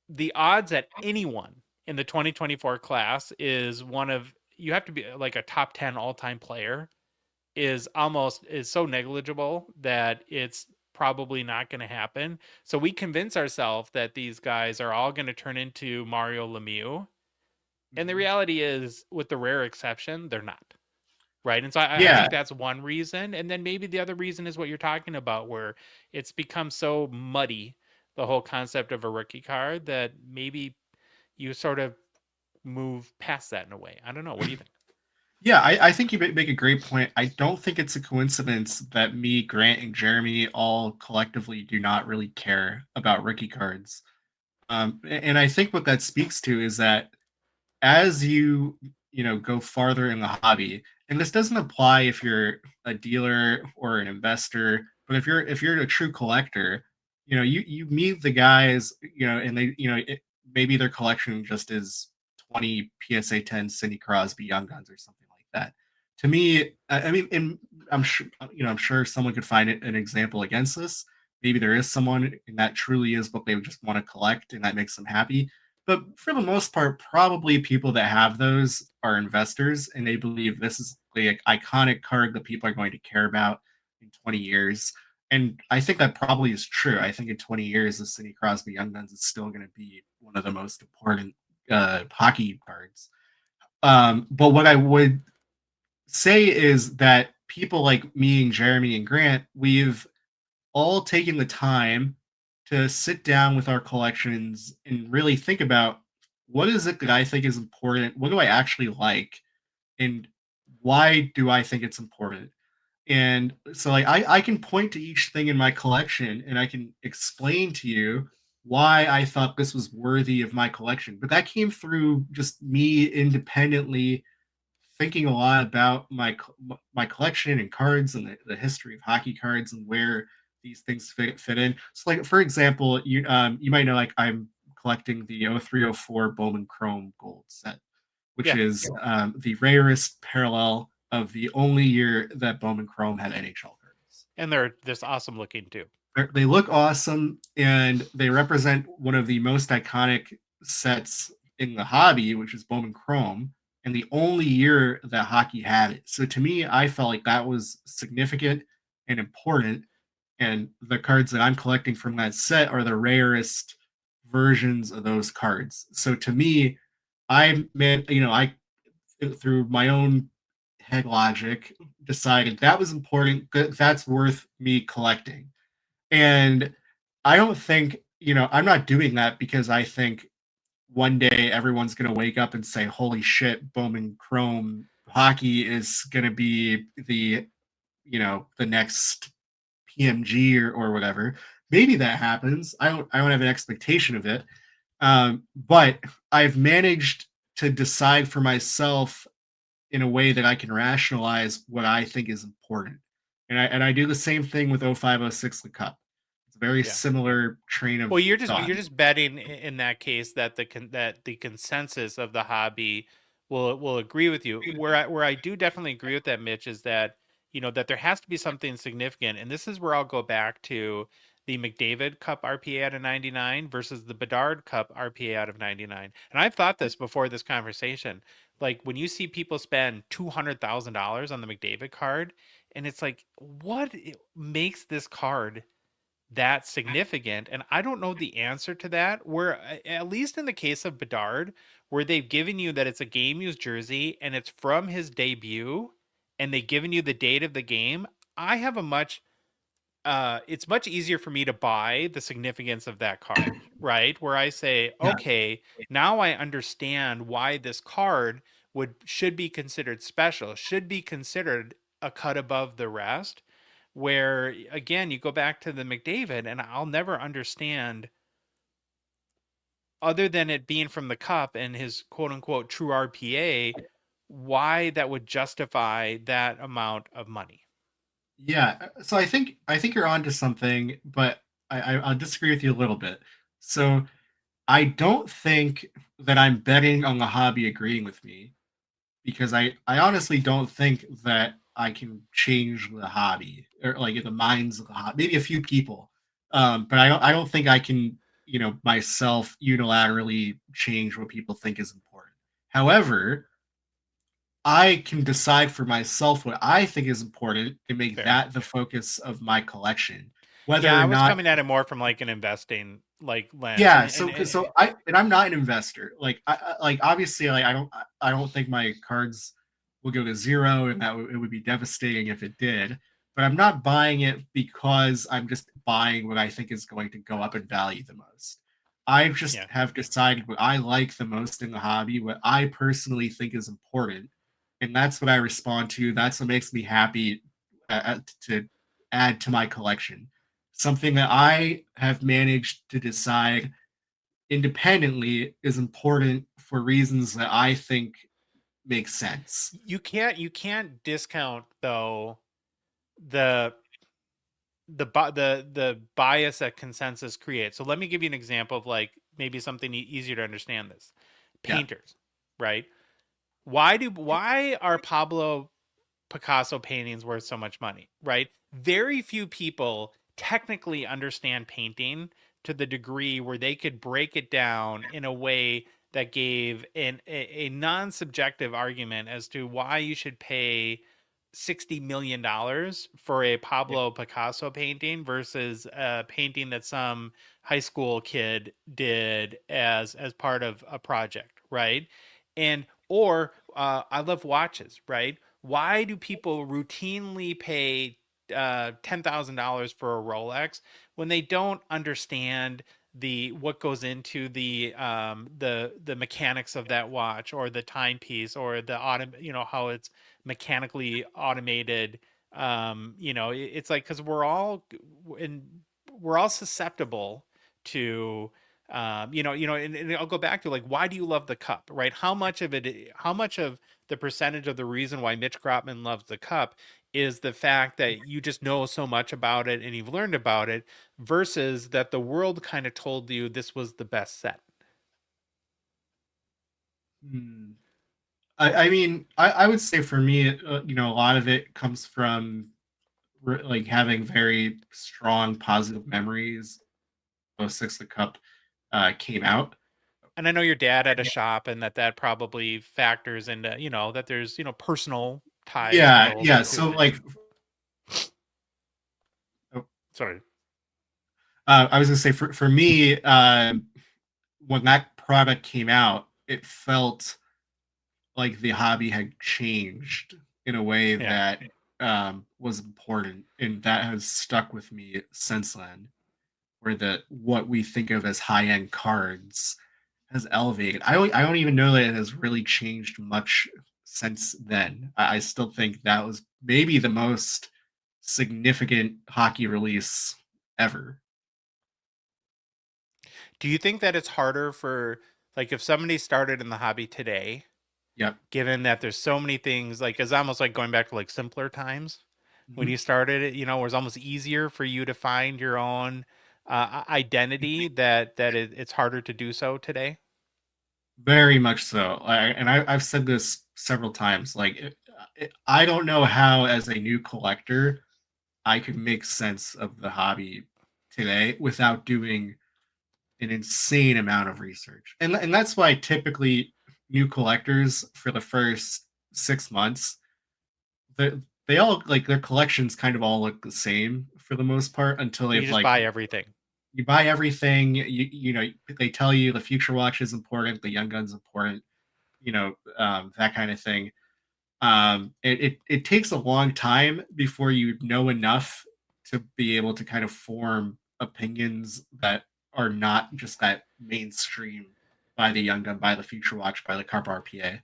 the odds that anyone in the 2024 class is you have to be like a top 10 all-time player is so negligible that it's probably not going to happen. So we convince ourselves that these guys are all going to turn into Mario Lemieux. And the reality is, with the rare exception, they're not. Right. And so I Yeah. think that's one reason. And then maybe the other reason is what you're talking about, where it's become so muddy, the whole concept of a rookie card, that maybe you sort of move past that in a way. I don't know. What do you think? Yeah, I think you make a great point. I don't think it's a coincidence that me, Grant, and Jeremy all collectively do not really care about rookie cards. And I think what that speaks to is that as you go farther in the hobby, and this doesn't apply if you're a dealer or an investor, but if you're a true collector, you meet the guys, and they, maybe their collection just is 20 PSA 10 Sidney Crosby Young Guns or something like that. To me, I mean, and I'm sure someone could find an example against this. Maybe there is someone, and that truly is what they just want to collect, and that makes them happy. But for the most part, probably people that have those are investors, and they believe this is the iconic card that people are going to care about in 20 years. And I think that probably is true. I think in 20 years, the Sidney Crosby Young Guns is still going to be one of the most important hockey cards. But what I would say is that people like me and Jeremy and Grant, we've all taken the time to sit down with our collections and really think about what is it that I think is important? What do I actually like? And why do I think it's important? And so like I can point to each thing in my collection and I can explain to you why I thought this was worthy of my collection. But that came through just me independently thinking a lot about my collection and cards and the history of hockey cards and where these things fit in. So, like for example, you might know like I'm collecting the 0304 Bowman Chrome Gold set, which Yeah. is the rarest parallel of the only year that Bowman Chrome had NHL cards. And they're this awesome looking too. They look awesome, and they represent one of the most iconic sets in the hobby, which is Bowman Chrome, and the only year that hockey had it. So to me, I felt like that was significant and important. And the cards that I'm collecting from that set are the rarest versions of those cards. So to me, I through my own head logic decided that was important. That's worth me collecting. And I don't think, I'm not doing that because I think one day everyone's going to wake up and say, holy shit, Bowman Chrome hockey is going to be the next PMG or whatever. Maybe that happens. I don't have an expectation of it. But I've managed to decide for myself in a way that I can rationalize what I think is important. And I do the same thing with 0506 the Cup. It's a very Yeah. similar train of Well, you're thought. just betting in that case that the consensus of the hobby will agree with you. Where I do definitely agree with that, Mitch, is that that there has to be something significant, and this is where I'll go back to the McDavid Cup RPA out of 99 versus the Bedard Cup RPA out of 99. And I've thought this before this conversation. Like when you see people spend $200,000 on the McDavid card, and it's like, what makes this card that significant? And I don't know the answer to that. Where at least in the case of Bedard, where they've given you that it's a game used jersey and it's from his debut, and they've given you the date of the game, I have a much it's much easier for me to buy the significance of that card, right? Where I say, Yeah. okay, now I understand why this card should be considered special, should be considered a cut above the rest. Where again, you go back to the McDavid, and I'll never understand, other than it being from the cup and his quote unquote true RPA, why that would justify that amount of money. Yeah, so I think you're onto something, but I'll disagree with you a little bit. So I don't think that I'm betting on the hobby agreeing with me, because I honestly don't think that I can change the hobby, or like in the minds of the hobby. Maybe a few people, but I don't think I can, myself unilaterally change what people think is important. However, I can decide for myself what I think is important and make Fair. that the focus of my collection. Whether Yeah, or I was not, coming at it more from like an investing like lens, yeah. and I'm not an investor. Like like obviously, like I don't think my cards will go to zero, and it would be devastating if it did. But I'm not buying it because I'm just buying what I think is going to go up in value the most. I just yeah. have decided what I like the most in the hobby, what I personally think is important, and that's what I respond to. That's what makes me happy, to add to my collection. Something that I have managed to decide independently is important for reasons that I think make sense. You can't discount though the the bias that consensus creates. So let me give you an example of like maybe something easier to understand this. Yeah. Painters, right? Why are Pablo Picasso paintings worth so much money, right? Very few people technically understand painting to the degree where they could break it down in a way that gave a non-subjective argument as to why you should pay $60 million for a Yeah. Pablo Picasso painting versus a painting that some high school kid did as part of a project, right? And or I love watches, right? Why do people routinely pay $10,000 for a Rolex when they don't understand the what goes into the mechanics of that watch, or the timepiece, or the how it's mechanically automated? It's like, because and we're all susceptible to and I'll go back to like, why do you love the cup, right? How much of the percentage of the reason why Mitch Gropman loves the cup is the fact that you just know so much about it and you've learned about it, versus that the world kind of told you this was the best set. Hmm. I mean, I would say for me, a lot of it comes from like having very strong positive memories of Six the Cup came out. And I know your dad had a shop, and that probably factors into, that there's, personal ties to the Yeah, whole yeah. thing too. So like, oh, Sorry. I was gonna say for me, when that product came out, it felt like the hobby had changed in a way Yeah. that was important, and that has stuck with me since then. Where the what we think of as high end cards has elevated. I don't even know that it has really changed much since then. I still think that was maybe the most significant hockey release ever. Do you think that it's harder for, like, if somebody started in the hobby today, Yep. given that there's so many things, like, it's almost like going back to like simpler times when Mhm. you started it, where it's almost easier for you to find your own identity, it's harder to do so today? Very much so. I've said this several times. Like, I don't know how, as a new collector, I could make sense of the hobby today without doing an insane amount of research. And that's why typically new collectors for the first 6 months, they all like their collections kind of all look the same for the most part until You they've just like buy everything. you buy everything. You know they tell you the Future Watch is important, the Young Gun's important, that kind of thing. It takes a long time before you know enough to be able to kind of form opinions that are not just that mainstream by the Young Gun, by the Future Watch, by the Carp RPA.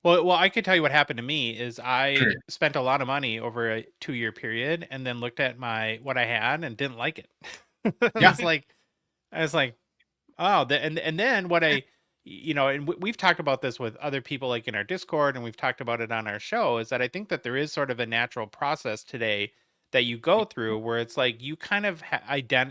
Well, I could tell you what happened to me is Sure. I spent a lot of money over a 2-year period and then looked at what I had and didn't like it. I Yeah. was like, I was like, oh, and then what and we've talked about this with other people like in our Discord, and we've talked about it on our show, is that I think that there is sort of a natural process today that you go through where it's like you kind of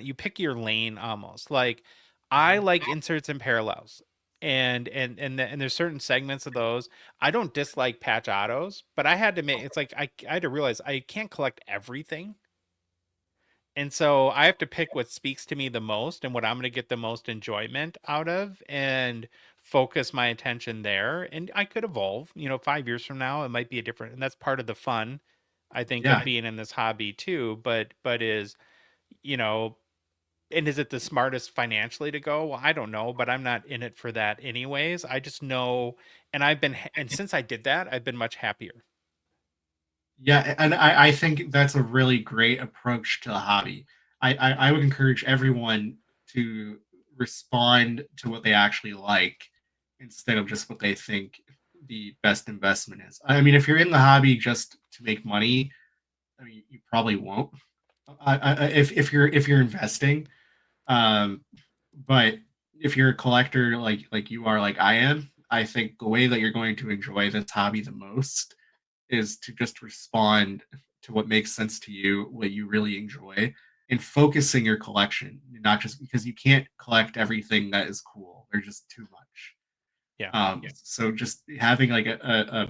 you pick your lane almost. Like I like inserts and parallels. And there's certain segments of those. I don't dislike patch autos, but I had to make it's like I had to realize I can't collect everything. And so I have to pick what speaks to me the most and what I'm going to get the most enjoyment out of and focus my attention there. And I could evolve, 5 years from now, it might be a different, and that's part of the fun, I think, of Yeah. being in this hobby too. But you know, and is it the smartest financially to go? Well, I don't know, but I'm not in it for that anyways. I just know, and and since I did that, I've been much happier. Yeah, and I think that's a really great approach to the hobby. I would encourage everyone to respond to what they actually like instead of just what they think the best investment is. I mean, if you're in the hobby just to make money, I mean, you probably won't. If you're investing, um, but if you're a collector like you are, like I am, I think the way that you're going to enjoy this hobby the most is to just respond to what makes sense to you, what you really enjoy, and focusing your collection, not just because you can't collect everything that is cool. There's just too much. Yeah. So just having like a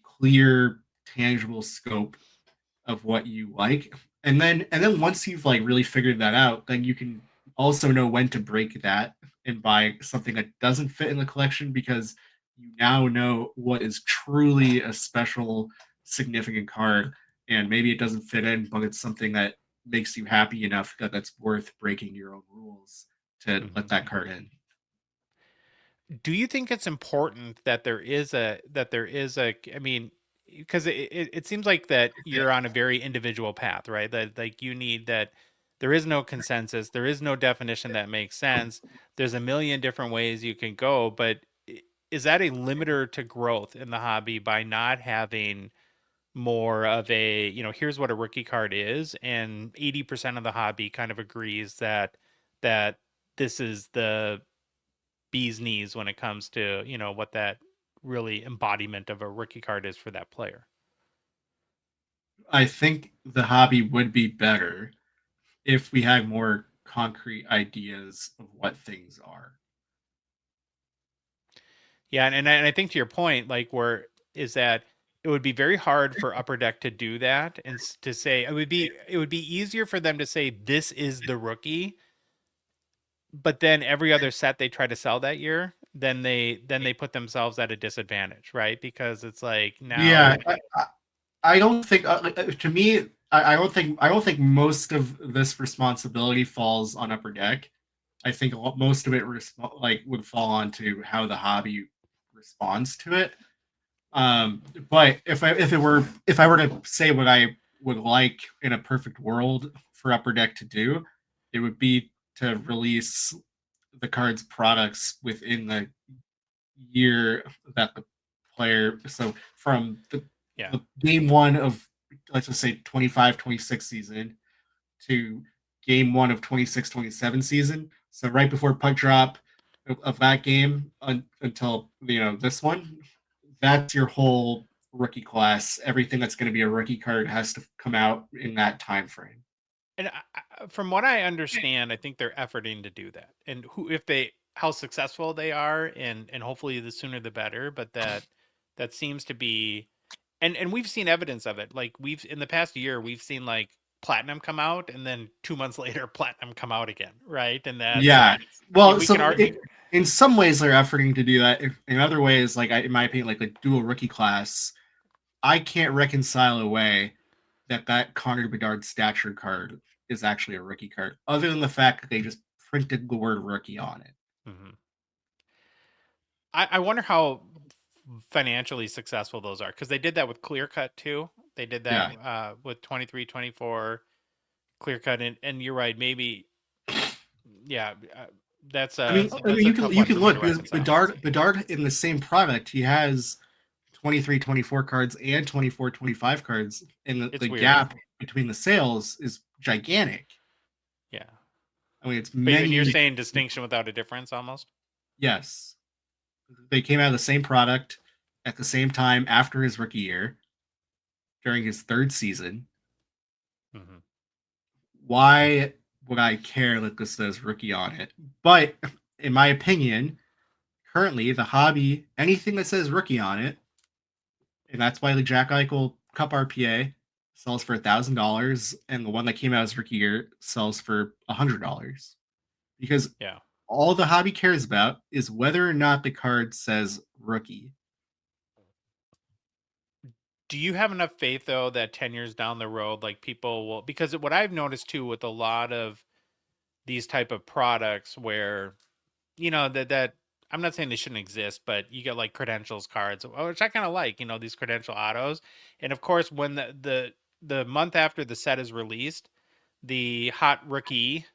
clear, tangible scope of what you like, and then once you've like really figured that out, then you can also know when to break that and buy something that doesn't fit in the collection because you now know what is truly a special significant card, and maybe it doesn't fit in, but it's something that makes you happy enough that that's worth breaking your own rules to let Mhm. that card in. Do you think it's important that there is a I mean, because it seems like that you're on a very individual path, right? That like you need that there is no consensus, there is no definition that makes sense. There's a million different ways you can go, but is that a limiter to growth in the hobby by not having more of here's what a rookie card is, and 80% of the hobby kind of agrees that this is the bee's knees when it comes to what that really embodiment of a rookie card is for that player. I think the hobby would be better if we had more concrete ideas of what things are. Yeah, and I think to your point, like where is that it would be very hard for Upper Deck to do that and to say it would be easier for them to say this is the rookie, but then every other set they try to sell that year, then they put themselves at a disadvantage, right? Because it's like Yeah, now. I don't think to me I don't think most of this responsibility falls on Upper Deck. I think most of it would fall onto how the hobby responds to it. But if I were to say what I would like in a perfect world for Upper Deck to do, it would be to release the card's products within the year that the player. So from Yeah. the game one of, let's just say, 25-26 season to game one of 26-27 season. So right before puck drop of that game until this one, that's your whole rookie class. Everything that's going to be a rookie card has to come out in that time frame. And from what I understand, I think they're efforting to do that. And if they, how successful they are, and hopefully the sooner the better. But that seems to be, and we've seen evidence of it. Like we've in the past year, we've seen like platinum come out, and then 2 months later, platinum come out again, right? And that's Yeah. Well, we can so argue. in some ways they're efforting to do that. In other ways, like in my opinion, like the dual rookie class I can't reconcile away that Connor Bedard stature card is actually a rookie card, other than the fact that they just printed the word rookie on it. Mhm. I wonder how financially successful those are, because they did that with Clear Cut too. They did that with 23, 24 Clear Cut, and you're right. Maybe, yeah, that's I mean, that's a tough you one can for me to look because reconcile. Bedard in the same product, he has 23, 24 cards and 24, 25 cards, and It's the weird. gap between the sales is gigantic. Yeah, I mean, it's but you're many. saying distinction without a difference, almost. Yes, they came out of the same product at the same time after his rookie year during his third season. Mm-hmm. Why would I care that this says rookie on it? But in my opinion, currently the hobby, anything that says rookie on it, and that's why the Jack Eichel Cup RPA sells for $1,000, and the one that came out as rookie year sells for $100, because Yeah. all the hobby cares about is whether or not the card says rookie. Do you have enough faith though that 10 years down the road, like people will, because what I've noticed too with a lot of these type of products where, that I'm not saying they shouldn't exist, but you get like credentials cards, which I kind of like, these credential autos. And of course, when the month after the set is released, the hot rookie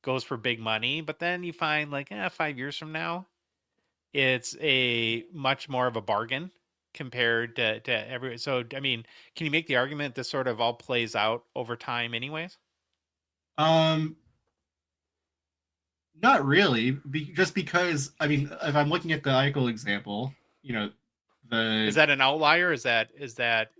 goes for big money, but then you find like 5 years from now, it's a much more of a bargain compared to every. So, I mean, can you make the argument this sort of all plays out over time anyways? Um, Not really, just because I mean, if I'm looking at the Eichel example, you know, Is the that an outlier? Is that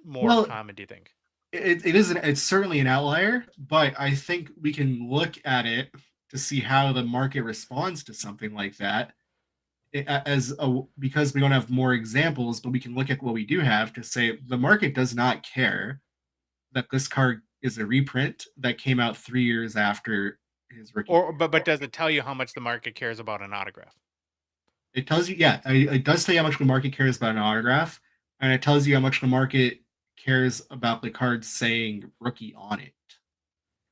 more well, common, do you think? it's certainly an outlier, but I think we can look at it to see how the market responds to something like that. Because we don't have more examples, but we can look at what we do have to say the market does not care that this card is a reprint that came out 3 years after his rookie Or year. but does it tell you how much the market cares about an autograph? It tells you, yeah, it does tell you how much the market cares about an autograph, and it tells you how much the market cares about the card saying rookie on it.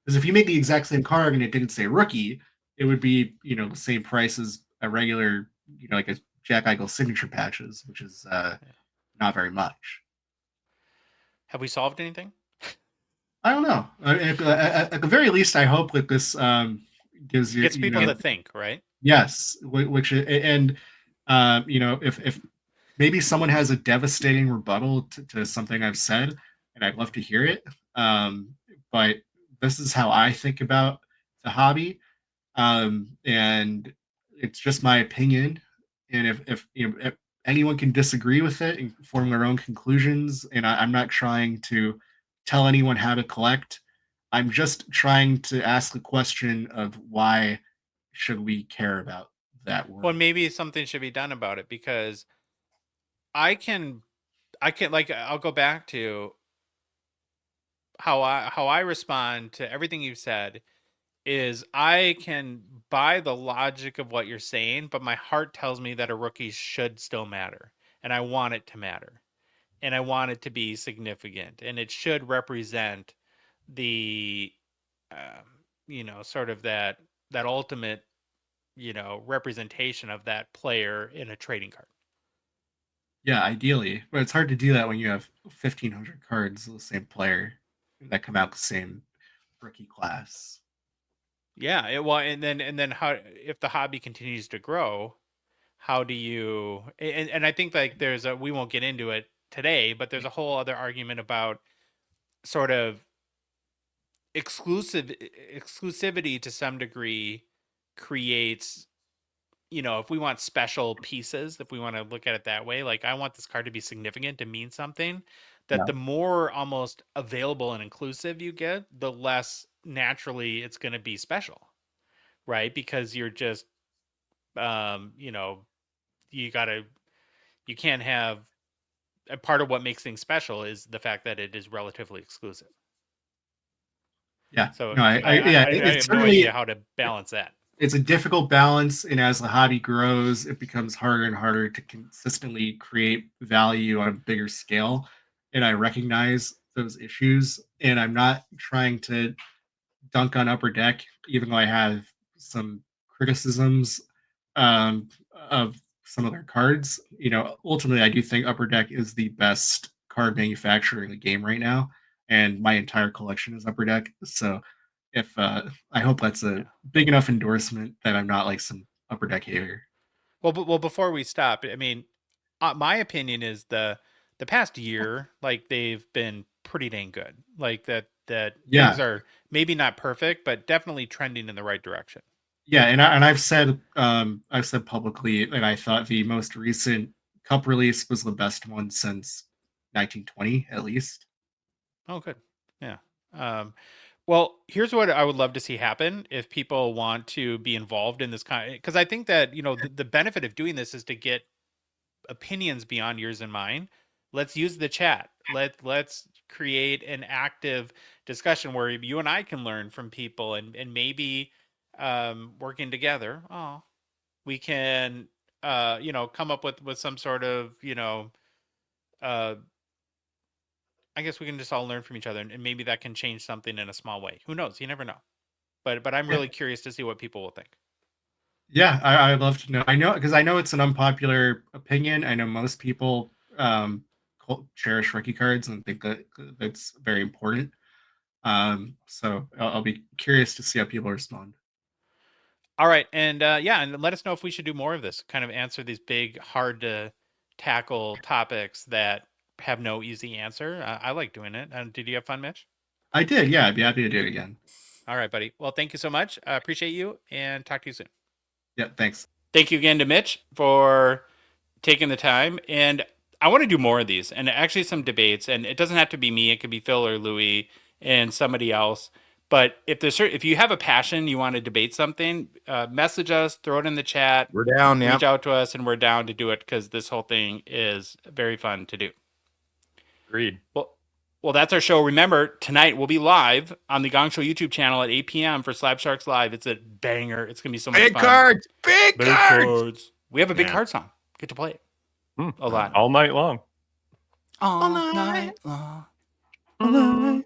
Because if you make the exact same card and it didn't say rookie, it would be, the same price as a regular, like a Jack Eichel signature patches, which is not very much. Have we solved anything? I don't know. At the very least, I hope that this gives you, Gets people to think, right? yes, which and if maybe someone has a devastating rebuttal to something I've said, and I'd love to hear it. But this is how I think about the hobby, and it's just my opinion. And if anyone can disagree with it and form their own conclusions, and I'm not trying to tell anyone how to collect. I'm just trying to ask the question of why should we care about that Well, word? maybe something should be done about it, because I can like, I'll go back to how I respond to everything you've said is I can buy the logic of what you're saying, but my heart tells me that a rookie should still matter, and I want it to matter, and I want it to be significant, and it should represent the sort of that ultimate representation of that player in a trading card. Yeah, ideally, but it's hard to do that when you have 1,500 cards of the same player that come out the same rookie class. Yeah, well, and then how, if the hobby continues to grow, how do you, and I think like we won't get into it today, but there's a whole other argument about sort of exclusivity to some degree creates, if we want special pieces, if we want to look at it that way, like I want this card to be significant, to mean something, that Yeah. the more almost available and inclusive you get, the less naturally it's going to be special, right? Because you're just, you know, you gotta, you can't have, a part of what makes things special is the fact that it is relatively exclusive. Yeah, So no, yeah, I it's have no idea certainly how to balance that. it's a difficult balance, and as the hobby grows, it becomes harder and harder to consistently create value on a bigger scale. and I recognize those issues, and I'm not trying to dunk on Upper Deck, even though I have some criticisms of some of their cards. Ultimately, I do think Upper Deck is the best card manufacturer in the game right now, and my entire collection is Upper Deck. So, if I hope that's a big enough endorsement that I'm not like some Upper Deck hater. Well, before we stop, I mean, my opinion is the past year, like they've been pretty dang good. Like that things are maybe not perfect, but definitely trending in the right direction. Yeah, and I've said publicly that I thought the most recent Cup release was the best one since 1920, at least. Oh, good. Yeah. Well, here's what I would love to see happen if people want to be involved in this kind, because I think that, the benefit of doing this is to get opinions beyond yours and mine. Let's use the chat. Let's create an active discussion where you and I can learn from people, and maybe working together, we can come up with some sort of I guess we can just all learn from each other, and maybe that can change something in a small way. Who knows? You never know. But I'm really curious to see what people will think. Yeah, I'd love to know. I know, because I know it's an unpopular opinion. I know most people cherish rookie cards and think that that's very important. So I'll be curious to see how people respond. All right, and and let us know if we should do more of this. Kind of answer these big, hard to tackle topics that have no easy answer. I like doing it. Did you have fun, Mitch? I did. Yeah, I'd be happy to do it again. All right, buddy. Well, thank you so much. I appreciate you, and talk to you soon. Yeah, thanks. Thank you again to Mitch for taking the time. And I want to do more of these, and actually some debates. And it doesn't have to be me. It could be Phil or Louie and somebody else. But if you have a passion, you want to debate something, message us, throw it in the chat. We're down. Reach out to us, and we're down to do it, because this whole thing is very fun to do. Agreed. Well, that's our show. Remember, tonight we'll be live on the Gong Show YouTube channel at 8 p.m. for Slab Sharks Live. It's a banger. It's going to be so much Big fun. cards. Big cards. We have a big card song. Get to play it. A lot. All night long. All night long. All night.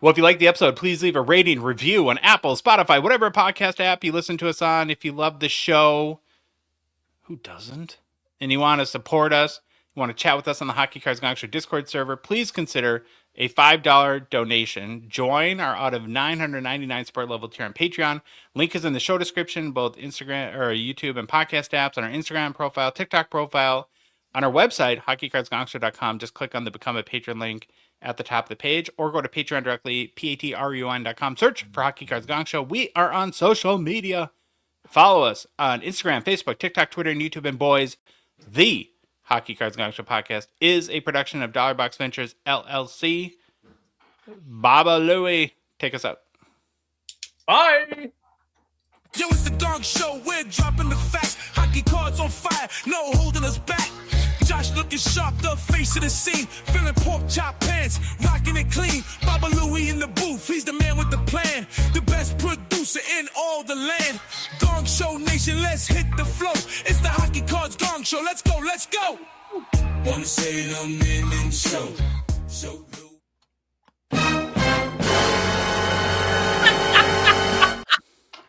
Well, if you like the episode, please leave a rating, review on Apple, Spotify, whatever podcast app you listen to us on. If you love the show, who doesn't? And you want to support us, you want to chat with us on the Hockey Cards Gongshow Discord server, please consider a $5 donation. Join our out of 999 support level tier on Patreon. Link is in the show description, both Instagram or YouTube and podcast apps, on our Instagram profile, TikTok profile, on our website, hockeycardsgongshow.com. Just click on the Become a Patron link at the top of the page, or go to Patreon directly, patreon.com. Search for Hockey Cards Gongshow. We are on social media. Follow us on Instagram, Facebook, TikTok, Twitter, and YouTube. And boys, the Hockey Cards Gongshow podcast is a production of Dollar Box Ventures LLC. Baba Louie, take us out. Bye. Yo, it's the Gong Show. We're dropping the facts. Hockey cards on fire, no holding us back. Josh looking sharp, the face of the scene. Feeling pork chop pants, rocking it clean. Baba Louie in the booth, he's the man with the plan. The best producer in all the land. Gong Show Nation, let's hit the flow. It's the Hockey Cards Gong Show. Let's go, let's go. Wanna say it on show.